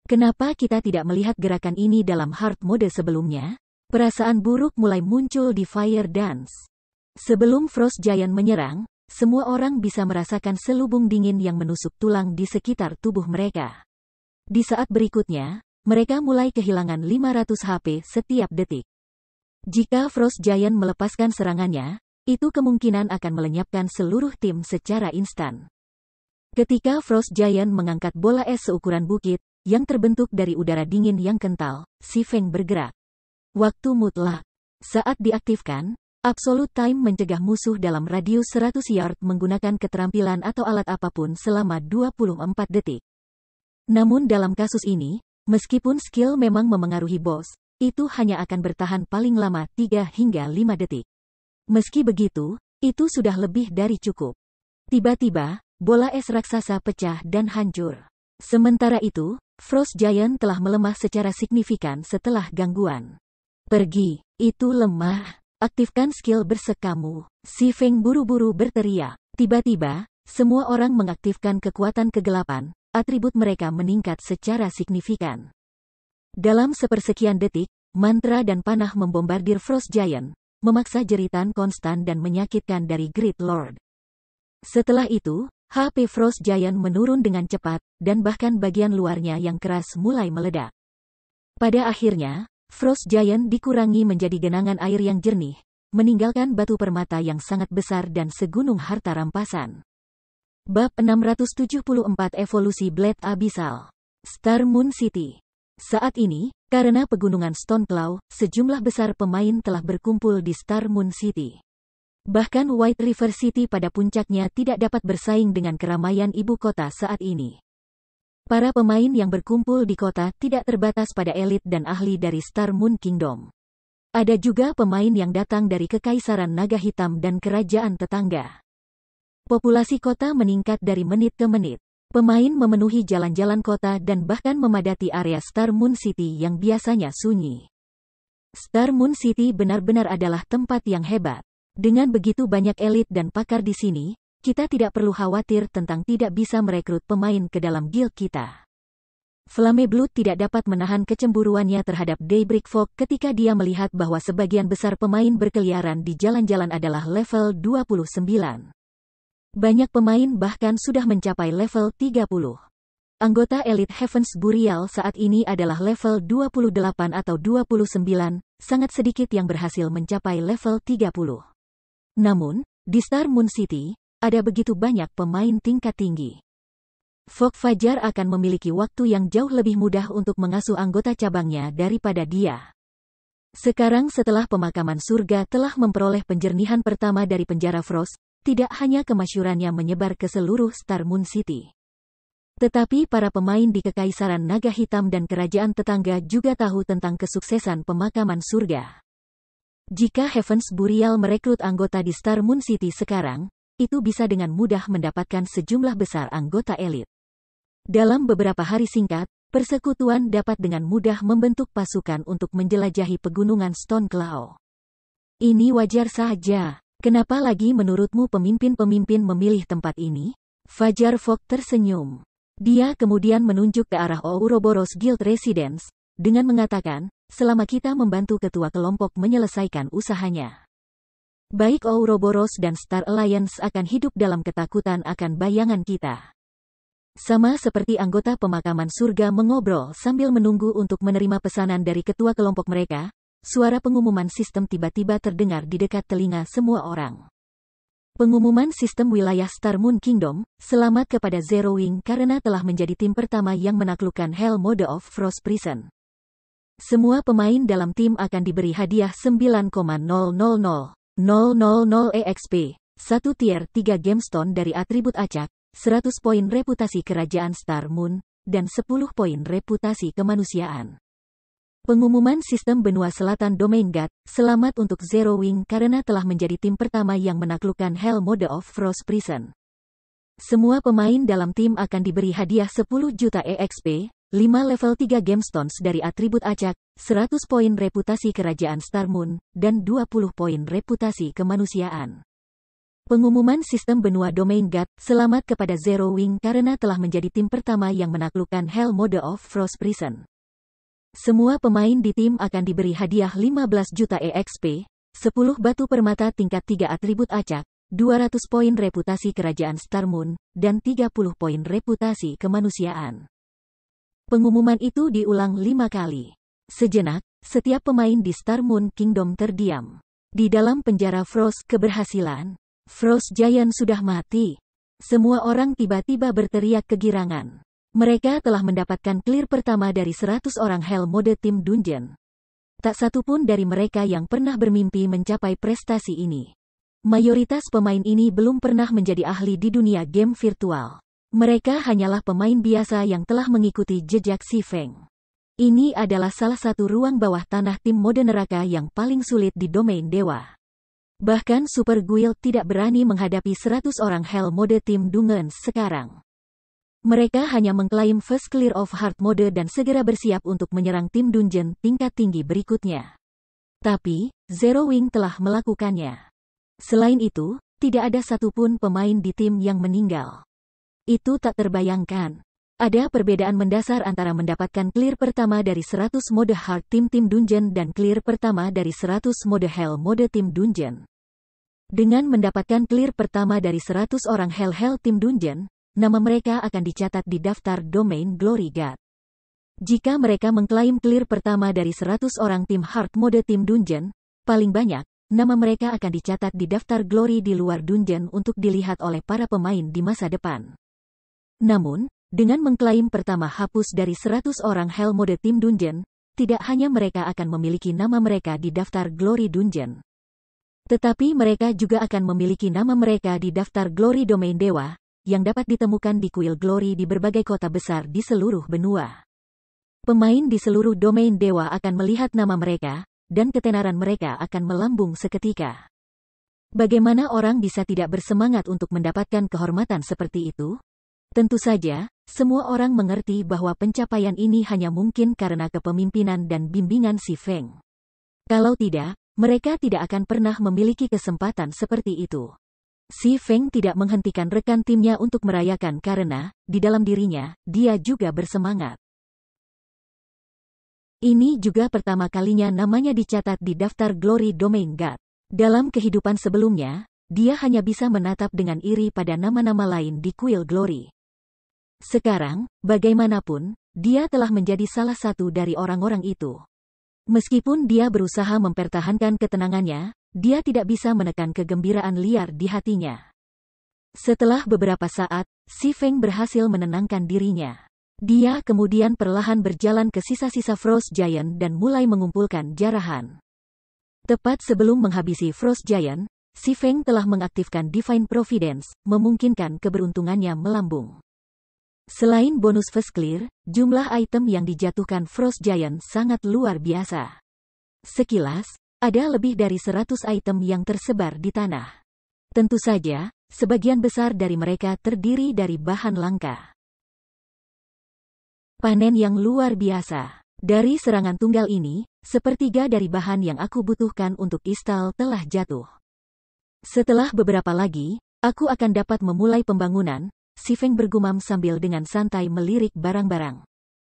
S1: Kenapa kita tidak melihat gerakan ini dalam hard mode sebelumnya? Perasaan buruk mulai muncul di Fire Dance. Sebelum Frost Giant menyerang, semua orang bisa merasakan selubung dingin yang menusuk tulang di sekitar tubuh mereka. Di saat berikutnya, mereka mulai kehilangan 500 HP setiap detik. Jika Frost Giant melepaskan serangannya, itu kemungkinan akan melenyapkan seluruh tim secara instan. Ketika Frost Giant mengangkat bola es seukuran bukit, yang terbentuk dari udara dingin yang kental, si Feng bergerak. Waktu mutlak. Saat diaktifkan, Absolute Time mencegah musuh dalam radius 100 yard menggunakan keterampilan atau alat apapun selama 24 detik. Namun dalam kasus ini, meskipun skill memang memengaruhi boss, itu hanya akan bertahan paling lama 3 hingga 5 detik. Meski begitu, itu sudah lebih dari cukup. Tiba-tiba, bola es raksasa pecah dan hancur. Sementara itu, Frost Giant telah melemah secara signifikan setelah gangguan. Pergi, itu lemah. Aktifkan skill bersekamu. Si Feng buru-buru berteriak. Tiba-tiba, semua orang mengaktifkan kekuatan kegelapan, atribut mereka meningkat secara signifikan. Dalam sepersekian detik, mantra dan panah membombardir Frost Giant, memaksa jeritan konstan dan menyakitkan dari Great Lord. Setelah itu, HP Frost Giant menurun dengan cepat, dan bahkan bagian luarnya yang keras mulai meledak. Pada akhirnya, Frost Giant dikurangi menjadi genangan air yang jernih, meninggalkan batu permata yang sangat besar dan segunung harta rampasan. Bab 674 Evolusi Blade Abyssal. Star Moon City. Saat ini, karena pegunungan Stone Claw, sejumlah besar pemain telah berkumpul di Star Moon City. Bahkan White River City pada puncaknya tidak dapat bersaing dengan keramaian ibu kota saat ini. Para pemain yang berkumpul di kota tidak terbatas pada elit dan ahli dari Star Moon Kingdom. Ada juga pemain yang datang dari Kekaisaran Naga Hitam dan kerajaan tetangga. Populasi kota meningkat dari menit ke menit. Pemain memenuhi jalan-jalan kota dan bahkan memadati area Star Moon City yang biasanya sunyi. Star Moon City benar-benar adalah tempat yang hebat. Dengan begitu banyak elit dan pakar di sini, kita tidak perlu khawatir tentang tidak bisa merekrut pemain ke dalam guild kita. Flameblood tidak dapat menahan kecemburuannya terhadap Daybreak Fog ketika dia melihat bahwa sebagian besar pemain berkeliaran di jalan-jalan adalah level 29. Banyak pemain bahkan sudah mencapai level 30. Anggota elit Heavens Burial saat ini adalah level 28 atau 29, sangat sedikit yang berhasil mencapai level 30. Namun, di Star Moon City, ada begitu banyak pemain tingkat tinggi. Fog Fajar akan memiliki waktu yang jauh lebih mudah untuk mengasuh anggota cabangnya daripada dia. Sekarang setelah pemakaman surga telah memperoleh penjernihan pertama dari penjara Frost, tidak hanya kemasyurannya menyebar ke seluruh Star Moon City. Tetapi para pemain di Kekaisaran Naga Hitam dan kerajaan tetangga juga tahu tentang kesuksesan pemakaman surga. Jika Heavens Burial merekrut anggota di Star Moon City sekarang, itu bisa dengan mudah mendapatkan sejumlah besar anggota elit. Dalam beberapa hari singkat, persekutuan dapat dengan mudah membentuk pasukan untuk menjelajahi pegunungan Stone Claw. Ini wajar saja. Kenapa lagi menurutmu pemimpin-pemimpin memilih tempat ini? Fajar Fog tersenyum. Dia kemudian menunjuk ke arah Ouroboros Guild Residence, dengan mengatakan, selama kita membantu ketua kelompok menyelesaikan usahanya. Baik Ouroboros dan Star Alliance akan hidup dalam ketakutan akan bayangan kita. Sama seperti anggota pemakaman surga mengobrol sambil menunggu untuk menerima pesanan dari ketua kelompok mereka, suara pengumuman sistem tiba-tiba terdengar di dekat telinga semua orang. Pengumuman sistem wilayah Star Moon Kingdom, selamat kepada Zero Wing karena telah menjadi tim pertama yang menaklukkan Hell Mode of Frost Prison. Semua pemain dalam tim akan diberi hadiah 9,000,000 EXP, 1 tier 3 gemstone dari atribut acak, 100 poin reputasi kerajaan Star Moon, dan 10 poin reputasi kemanusiaan. Pengumuman sistem benua selatan Domain Guard, selamat untuk Zero Wing karena telah menjadi tim pertama yang menaklukkan Hell Mode of Frost Prison. Semua pemain dalam tim akan diberi hadiah 10 juta EXP, 5 level 3 Gemstones dari atribut acak, 100 poin reputasi kerajaan Star Moon, dan 20 poin reputasi kemanusiaan. Pengumuman sistem benua Domain Guard, selamat kepada Zero Wing karena telah menjadi tim pertama yang menaklukkan Hell Mode of Frost Prison. Semua pemain di tim akan diberi hadiah 15 juta EXP, 10 batu permata tingkat 3 atribut acak, 200 poin reputasi kerajaan Star Moon, dan 30 poin reputasi kemanusiaan. Pengumuman itu diulang 5 kali. Sejenak, setiap pemain di Star Moon Kingdom terdiam. Di dalam penjara Frost keberhasilan, Frost Giant sudah mati. Semua orang tiba-tiba berteriak kegirangan. Mereka telah mendapatkan clear pertama dari 100 orang Hell Mode Team Dungeon. Tak satu pun dari mereka yang pernah bermimpi mencapai prestasi ini. Mayoritas pemain ini belum pernah menjadi ahli di dunia game virtual. Mereka hanyalah pemain biasa yang telah mengikuti jejak Si Feng. Ini adalah salah satu ruang bawah tanah tim mode neraka yang paling sulit di domain dewa. Bahkan Super Guild tidak berani menghadapi 100 orang Hell Mode Team Dungeon sekarang. Mereka hanya mengklaim first clear of hard mode dan segera bersiap untuk menyerang tim dungeon tingkat tinggi berikutnya. Tapi, Zero Wing telah melakukannya. Selain itu, tidak ada satupun pemain di tim yang meninggal. Itu tak terbayangkan. Ada perbedaan mendasar antara mendapatkan clear pertama dari 100 mode hard tim dungeon dan clear pertama dari 100 mode hell mode tim dungeon. Dengan mendapatkan clear pertama dari 100 orang hell tim dungeon, nama mereka akan dicatat di daftar Domain Glory God. Jika mereka mengklaim clear pertama dari 100 orang tim hard mode tim dungeon, paling banyak, nama mereka akan dicatat di daftar Glory di luar dungeon untuk dilihat oleh para pemain di masa depan. Namun, dengan mengklaim pertama hapus dari 100 orang Hell Mode Team Dungeon, tidak hanya mereka akan memiliki nama mereka di daftar Glory Dungeon. Tetapi mereka juga akan memiliki nama mereka di daftar Glory Domain Dewa, yang dapat ditemukan di kuil Glory di berbagai kota besar di seluruh benua. Pemain di seluruh domain dewa akan melihat nama mereka, dan ketenaran mereka akan melambung seketika. Bagaimana orang bisa tidak bersemangat untuk mendapatkan kehormatan seperti itu? Tentu saja, semua orang mengerti bahwa pencapaian ini hanya mungkin karena kepemimpinan dan bimbingan Si Feng. Kalau tidak, mereka tidak akan pernah memiliki kesempatan seperti itu. Si Feng tidak menghentikan rekan timnya untuk merayakan karena, di dalam dirinya, dia juga bersemangat. Ini juga pertama kalinya namanya dicatat di daftar Glory Domain God. Dalam kehidupan sebelumnya, dia hanya bisa menatap dengan iri pada nama-nama lain di kuil Glory. Sekarang, bagaimanapun, dia telah menjadi salah satu dari orang-orang itu. Meskipun dia berusaha mempertahankan ketenangannya, dia tidak bisa menekan kegembiraan liar di hatinya. Setelah beberapa saat, Si Feng berhasil menenangkan dirinya. Dia kemudian perlahan berjalan ke sisa-sisa Frost Giant dan mulai mengumpulkan jarahan. Tepat sebelum menghabisi Frost Giant, Si Feng telah mengaktifkan Divine Providence, memungkinkan keberuntungannya melambung. Selain bonus first clear, jumlah item yang dijatuhkan Frost Giant sangat luar biasa. Sekilas, ada lebih dari 100 item yang tersebar di tanah. Tentu saja, sebagian besar dari mereka terdiri dari bahan langka. Panen yang luar biasa. Dari serangan tunggal ini, sepertiga dari bahan yang aku butuhkan untuk istal telah jatuh. Setelah beberapa lagi, aku akan dapat memulai pembangunan, Si Feng bergumam sambil dengan santai melirik barang-barang.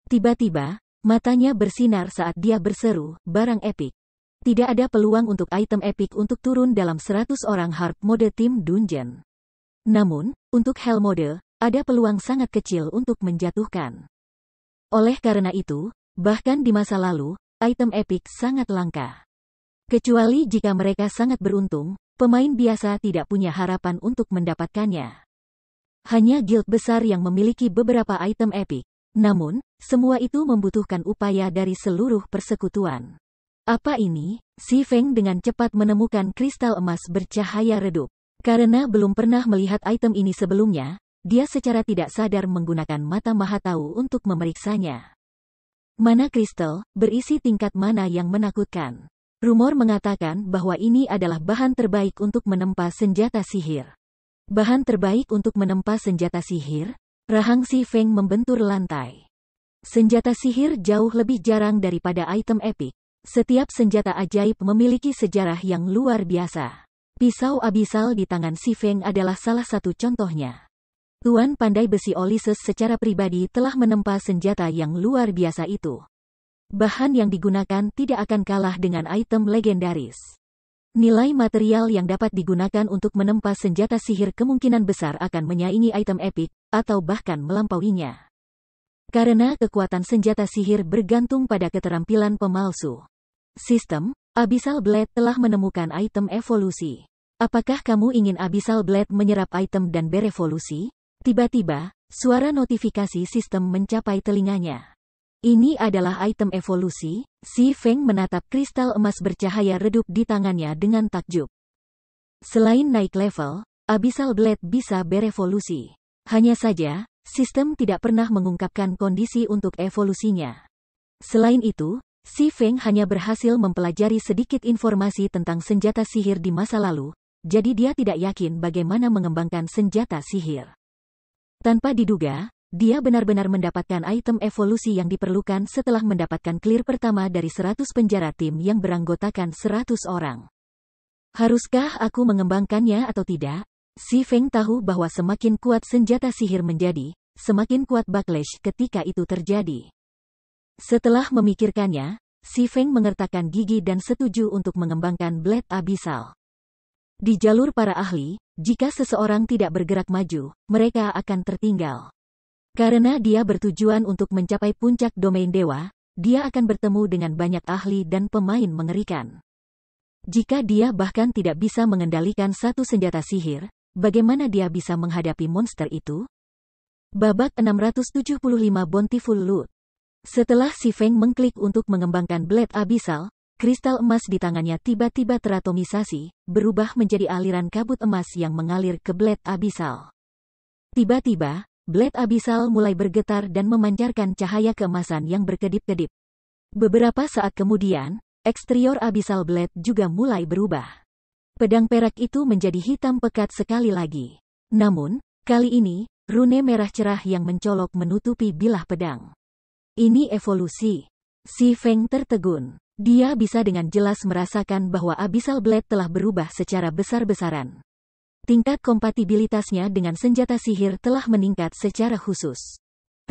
S1: Tiba-tiba, matanya bersinar saat dia berseru, barang epik. Tidak ada peluang untuk item epik untuk turun dalam 100 orang hard mode tim dungeon. Namun, untuk hell mode, ada peluang sangat kecil untuk menjatuhkan. Oleh karena itu, bahkan di masa lalu, item epik sangat langka. Kecuali jika mereka sangat beruntung, pemain biasa tidak punya harapan untuk mendapatkannya. Hanya guild besar yang memiliki beberapa item epik. Namun, semua itu membutuhkan upaya dari seluruh persekutuan. Apa ini? Si Feng dengan cepat menemukan kristal emas bercahaya redup. Karena belum pernah melihat item ini sebelumnya, dia secara tidak sadar menggunakan mata maha tahu untuk memeriksanya. Mana kristal, berisi tingkat mana yang menakutkan. Rumor mengatakan bahwa ini adalah bahan terbaik untuk menempa senjata sihir. Bahan terbaik untuk menempa senjata sihir? Rahang Si Feng membentur lantai. Senjata sihir jauh lebih jarang daripada item epik. Setiap senjata ajaib memiliki sejarah yang luar biasa. Pisau abisal di tangan Si Feng adalah salah satu contohnya. Tuan Pandai Besi Ulysses secara pribadi telah menempa senjata yang luar biasa itu. Bahan yang digunakan tidak akan kalah dengan item legendaris. Nilai material yang dapat digunakan untuk menempa senjata sihir kemungkinan besar akan menyaingi item epik, atau bahkan melampauinya. Karena kekuatan senjata sihir bergantung pada keterampilan pemalsu. Sistem, Abyssal Blade telah menemukan item evolusi. Apakah kamu ingin Abyssal Blade menyerap item dan berevolusi? Tiba-tiba, suara notifikasi sistem mencapai telinganya. Ini adalah item evolusi. Si Feng menatap kristal emas bercahaya redup di tangannya dengan takjub. Selain naik level, Abyssal Blade bisa berevolusi. Hanya saja, sistem tidak pernah mengungkapkan kondisi untuk evolusinya. Selain itu, Si Feng hanya berhasil mempelajari sedikit informasi tentang senjata sihir di masa lalu, jadi dia tidak yakin bagaimana mengembangkan senjata sihir. Tanpa diduga, dia benar-benar mendapatkan item evolusi yang diperlukan setelah mendapatkan clear pertama dari 100 penjara tim yang beranggotakan 100 orang. Haruskah aku mengembangkannya atau tidak? Si Feng tahu bahwa semakin kuat senjata sihir menjadi, semakin kuat backlash ketika itu terjadi. Setelah memikirkannya, Si Feng mengertakkan gigi dan setuju untuk mengembangkan Blade Abyssal. Di jalur para ahli, jika seseorang tidak bergerak maju, mereka akan tertinggal. Karena dia bertujuan untuk mencapai puncak domain dewa, dia akan bertemu dengan banyak ahli dan pemain mengerikan. Jika dia bahkan tidak bisa mengendalikan satu senjata sihir, bagaimana dia bisa menghadapi monster itu? Babak 675 Bountiful Loot. Setelah Si Feng mengklik untuk mengembangkan Blade Abyssal, kristal emas di tangannya tiba-tiba teratomisasi, berubah menjadi aliran kabut emas yang mengalir ke Blade Abyssal. Tiba-tiba, Blade Abyssal mulai bergetar dan memancarkan cahaya keemasan yang berkedip-kedip. Beberapa saat kemudian, eksterior Abyssal Blade juga mulai berubah. Pedang perak itu menjadi hitam pekat sekali lagi. Namun, kali ini, rune merah cerah yang mencolok menutupi bilah pedang. Ini evolusi. Si Feng tertegun. Dia bisa dengan jelas merasakan bahwa Abyssal Blade telah berubah secara besar-besaran. Tingkat kompatibilitasnya dengan senjata sihir telah meningkat secara khusus.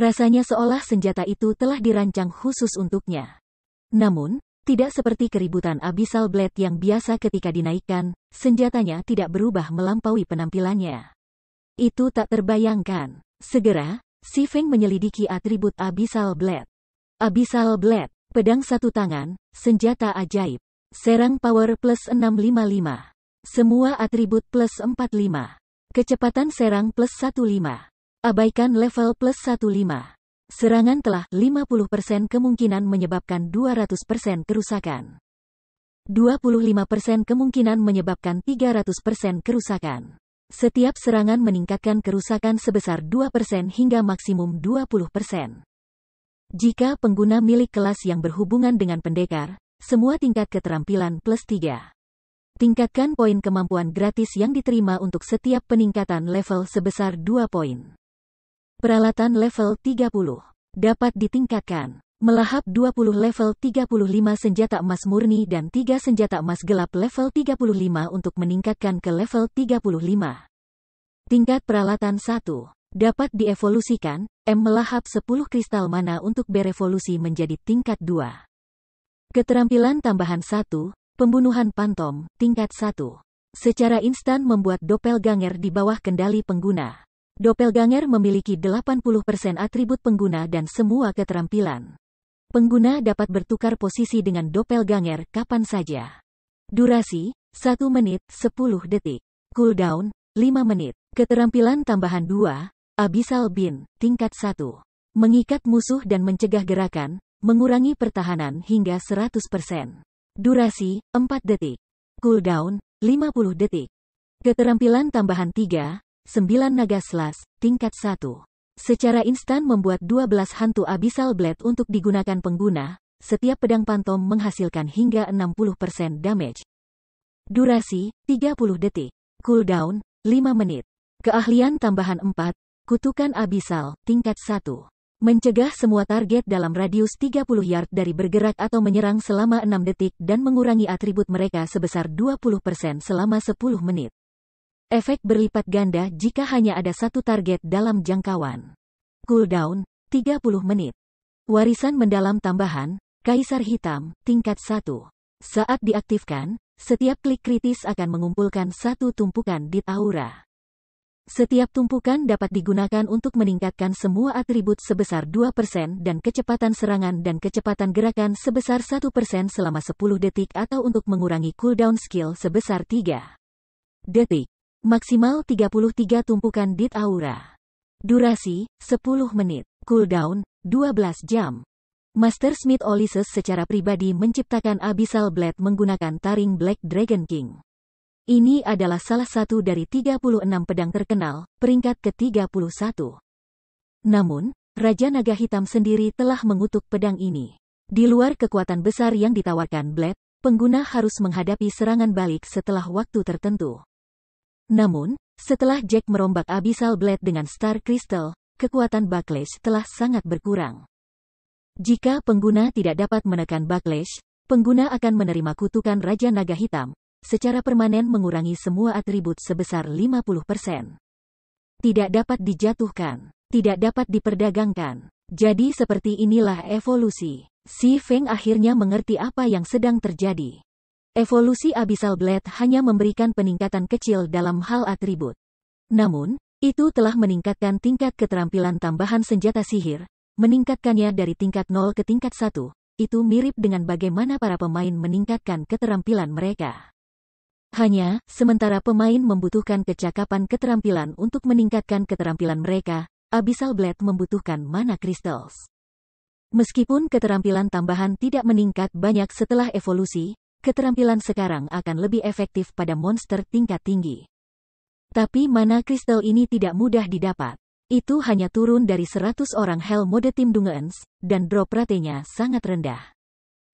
S1: Rasanya seolah senjata itu telah dirancang khusus untuknya. Namun, tidak seperti keributan Abyssal Blade yang biasa ketika dinaikkan, senjatanya tidak berubah melampaui penampilannya. Itu tak terbayangkan. Segera, Si Feng menyelidiki atribut Abyssal Blade. Abyssal Blade. Pedang satu tangan, senjata ajaib. Serang power plus 655. Semua atribut plus 45. Kecepatan serang plus 15. Abaikan level plus 15. Serangan telah 50% kemungkinan menyebabkan 200% kerusakan. 25% kemungkinan menyebabkan 300% kerusakan. Setiap serangan meningkatkan kerusakan sebesar 2% hingga maksimum 20%. Jika pengguna milik kelas yang berhubungan dengan pendekar, semua tingkat keterampilan plus 3. Tingkatkan poin kemampuan gratis yang diterima untuk setiap peningkatan level sebesar 2 poin. Peralatan level 30. Dapat ditingkatkan. Melahap 20 level 35 senjata emas murni dan 3 senjata emas gelap level 35 untuk meningkatkan ke level 35. Tingkat peralatan 1. Dapat dievolusikan, melahap 10 kristal mana untuk berevolusi menjadi tingkat 2. Keterampilan tambahan 1, pembunuhan pantom, tingkat 1. Secara instan membuat doppelganger di bawah kendali pengguna. Doppelganger memiliki 80% atribut pengguna dan semua keterampilan. Pengguna dapat bertukar posisi dengan doppelganger kapan saja. Durasi, 1 menit, 10 detik. Cooldown, 5 menit. Keterampilan tambahan 2, Abyssal Bin, tingkat 1. Mengikat musuh dan mencegah gerakan, mengurangi pertahanan hingga 100%. Durasi, 4 detik. Cooldown, 50 detik. Keterampilan tambahan 3, 9 naga slash, tingkat 1. secara instan membuat 12 hantu Abyssal Blade untuk digunakan pengguna. Setiap pedang Phantom menghasilkan hingga 60% damage. Durasi, 30 detik. Cooldown, 5 menit. Keahlian tambahan 4, Kutukan Abyssal, tingkat 1. Mencegah semua target dalam radius 30 yard dari bergerak atau menyerang selama 6 detik dan mengurangi atribut mereka sebesar 20% selama 10 menit. Efek berlipat ganda jika hanya ada satu target dalam jangkauan. Cooldown, 30 menit. Warisan mendalam tambahan, Kaisar Hitam, tingkat 1. Saat diaktifkan, setiap klik kritis akan mengumpulkan satu tumpukan dit aura. Setiap tumpukan dapat digunakan untuk meningkatkan semua atribut sebesar 2% dan kecepatan serangan dan kecepatan gerakan sebesar 1% selama 10 detik atau untuk mengurangi cooldown skill sebesar 3 detik. Maksimal 33 tumpukan dit aura. Durasi, 10 menit. Cooldown, 12 jam. Master Smith Ulysses secara pribadi menciptakan Abyssal Blade menggunakan taring Black Dragon King. Ini adalah salah satu dari 36 pedang terkenal, peringkat ke-31. Namun, Raja Naga Hitam sendiri telah mengutuk pedang ini. Di luar kekuatan besar yang ditawarkan Blade, pengguna harus menghadapi serangan balik setelah waktu tertentu. Namun, setelah Jack merombak Abyssal Blade dengan Star Crystal, kekuatan Backlash telah sangat berkurang. Jika pengguna tidak dapat menekan Backlash, pengguna akan menerima kutukan Raja Naga Hitam, secara permanen mengurangi semua atribut sebesar 50%. Tidak dapat dijatuhkan, tidak dapat diperdagangkan. Jadi seperti inilah evolusi. Si Feng akhirnya mengerti apa yang sedang terjadi. Evolusi Abyssal Blade hanya memberikan peningkatan kecil dalam hal atribut. Namun, itu telah meningkatkan tingkat keterampilan tambahan senjata sihir, meningkatkannya dari tingkat 0 ke tingkat 1, itu mirip dengan bagaimana para pemain meningkatkan keterampilan mereka. Hanya, sementara pemain membutuhkan kecakapan keterampilan untuk meningkatkan keterampilan mereka, Abyssal Blade membutuhkan mana crystals. Meskipun keterampilan tambahan tidak meningkat banyak setelah evolusi, keterampilan sekarang akan lebih efektif pada monster tingkat tinggi. Tapi mana kristal ini tidak mudah didapat. Itu hanya turun dari 100 orang Hell Mode Tim Dungeons, dan drop ratenya sangat rendah.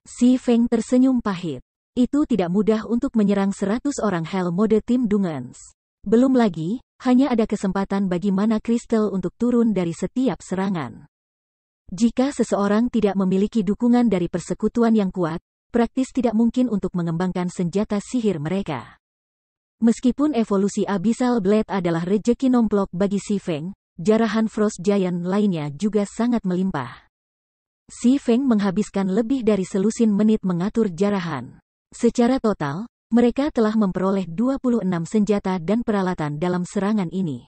S1: Si Feng tersenyum pahit. Itu tidak mudah untuk menyerang 100 orang Hell Mode Tim Dungeons. Belum lagi, hanya ada kesempatan bagi mana kristal untuk turun dari setiap serangan. Jika seseorang tidak memiliki dukungan dari persekutuan yang kuat, praktis tidak mungkin untuk mengembangkan senjata sihir mereka. Meskipun evolusi Abyssal Blade adalah rejeki nomplok bagi Si Feng, jarahan Frost Giant lainnya juga sangat melimpah. Si Feng menghabiskan lebih dari selusin menit mengatur jarahan. Secara total, mereka telah memperoleh 26 senjata dan peralatan dalam serangan ini.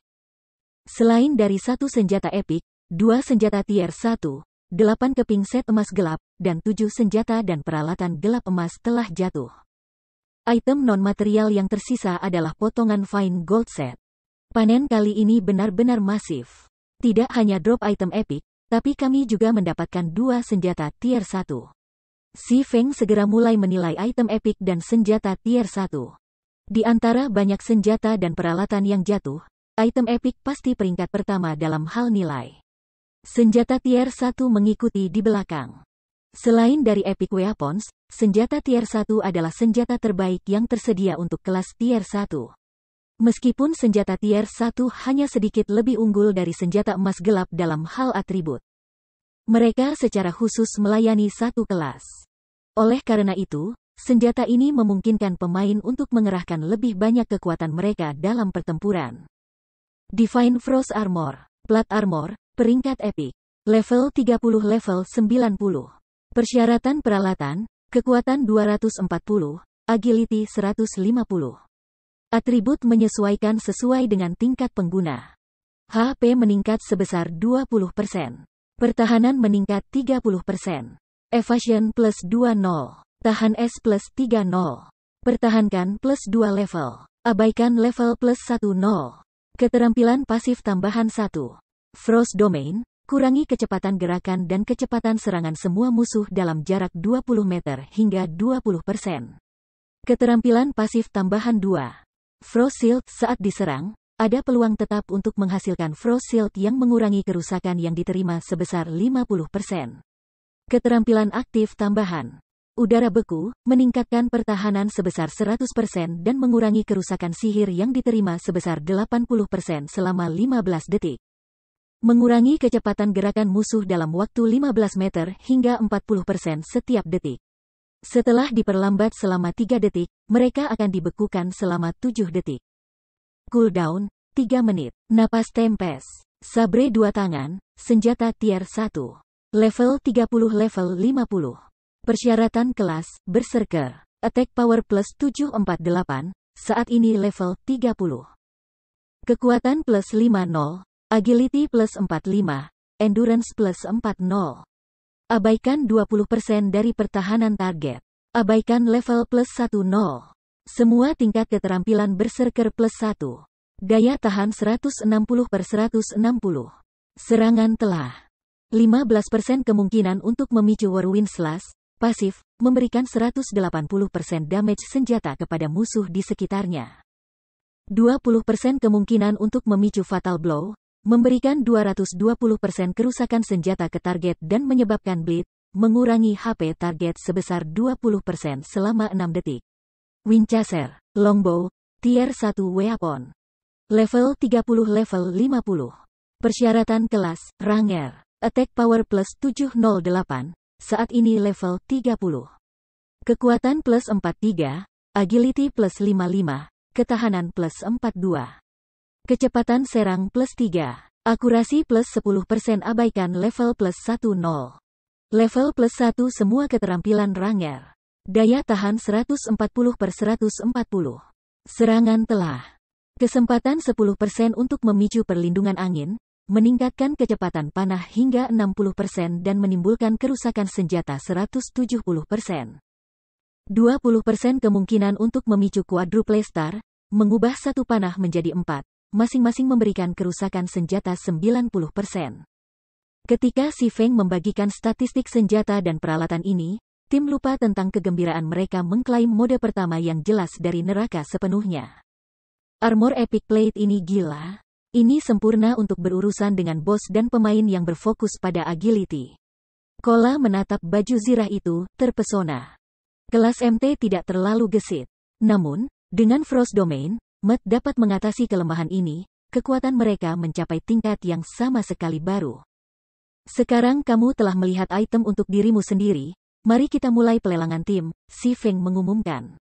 S1: Selain dari satu senjata epik, 2 senjata tier 1, 8 keping set emas gelap, dan 7 senjata dan peralatan gelap emas telah jatuh. Item non-material yang tersisa adalah potongan fine gold set. Panen kali ini benar-benar masif. Tidak hanya drop item epic, tapi kami juga mendapatkan 2 senjata tier 1. Si Feng segera mulai menilai item epic dan senjata tier 1. Di antara banyak senjata dan peralatan yang jatuh, item epic pasti peringkat pertama dalam hal nilai. Senjata tier 1 mengikuti di belakang. Selain dari epic weapons, senjata tier 1 adalah senjata terbaik yang tersedia untuk kelas tier 1. Meskipun senjata tier 1 hanya sedikit lebih unggul dari senjata emas gelap dalam hal atribut. Mereka secara khusus melayani satu kelas. Oleh karena itu, senjata ini memungkinkan pemain untuk mengerahkan lebih banyak kekuatan mereka dalam pertempuran. Divine Frost Armor, Plat Armor, peringkat epic. Level 30 level 90. Persyaratan peralatan, kekuatan 240, agility 150. Atribut menyesuaikan sesuai dengan tingkat pengguna. HP meningkat sebesar 20%. Pertahanan meningkat 30%. Evasion plus 20. Tahan S plus 30. Pertahankan plus 2 level. Abaikan level plus 10. Keterampilan pasif tambahan 1. Frost Domain, kurangi kecepatan gerakan dan kecepatan serangan semua musuh dalam jarak 20 meter hingga 20%. Keterampilan pasif tambahan 2. Frost Shield, saat diserang, ada peluang tetap untuk menghasilkan Frost Shield yang mengurangi kerusakan yang diterima sebesar 50%. Keterampilan aktif tambahan. Udara beku, meningkatkan pertahanan sebesar 100% dan mengurangi kerusakan sihir yang diterima sebesar 80% selama 15 detik. Mengurangi kecepatan gerakan musuh dalam waktu 15 meter hingga 40% setiap detik. Setelah diperlambat selama 3 detik, mereka akan dibekukan selama 7 detik. Cooldown, 3 menit. Napas Tempest. Sabre 2 tangan, senjata tier 1. Level 30 level 50. Persyaratan kelas, Berserker. Attack Power plus 748, saat ini level 30. Kekuatan plus 50, Agility plus 45, Endurance plus 40. Abaikan 20% dari pertahanan target. Abaikan level plus 10. Semua tingkat keterampilan Berserker plus 1. Daya tahan 160/160. Serangan telah. 15% kemungkinan untuk memicu Whirlwind Slash. Pasif, memberikan 180% damage senjata kepada musuh di sekitarnya. 20% kemungkinan untuk memicu Fatal Blow, memberikan 220% kerusakan senjata ke target dan menyebabkan bleed, mengurangi HP target sebesar 20% selama 6 detik. Winchester, Longbow, Tier 1 Weapon. Level 30 level 50. Persyaratan kelas, Ranger. Attack Power plus 708. Saat ini level 30. Kekuatan plus 43, Agility plus 55, Ketahanan plus 42. Kecepatan serang plus 3, Akurasi plus 10% abaikan level plus 10. Level plus 1 semua keterampilan Ranger. Daya tahan 140/140. Serangan telah. Kesempatan 10% untuk memicu perlindungan angin, meningkatkan kecepatan panah hingga 60% dan menimbulkan kerusakan senjata 170%. 20% kemungkinan untuk memicu Quadruple Star, mengubah satu panah menjadi 4, masing-masing memberikan kerusakan senjata 90%. Ketika Si Feng membagikan statistik senjata dan peralatan ini, tim lupa tentang kegembiraan mereka mengklaim mode pertama yang jelas dari neraka sepenuhnya. Armor Epic Plate ini gila. Ini sempurna untuk berurusan dengan bos dan pemain yang berfokus pada agility. Kola menatap baju zirah itu, terpesona. Kelas MT tidak terlalu gesit. Namun, dengan Frost Domain, Matt dapat mengatasi kelemahan ini, kekuatan mereka mencapai tingkat yang sama sekali baru. Sekarang kamu telah melihat item untuk dirimu sendiri, mari kita mulai pelelangan tim, Si Feng mengumumkan.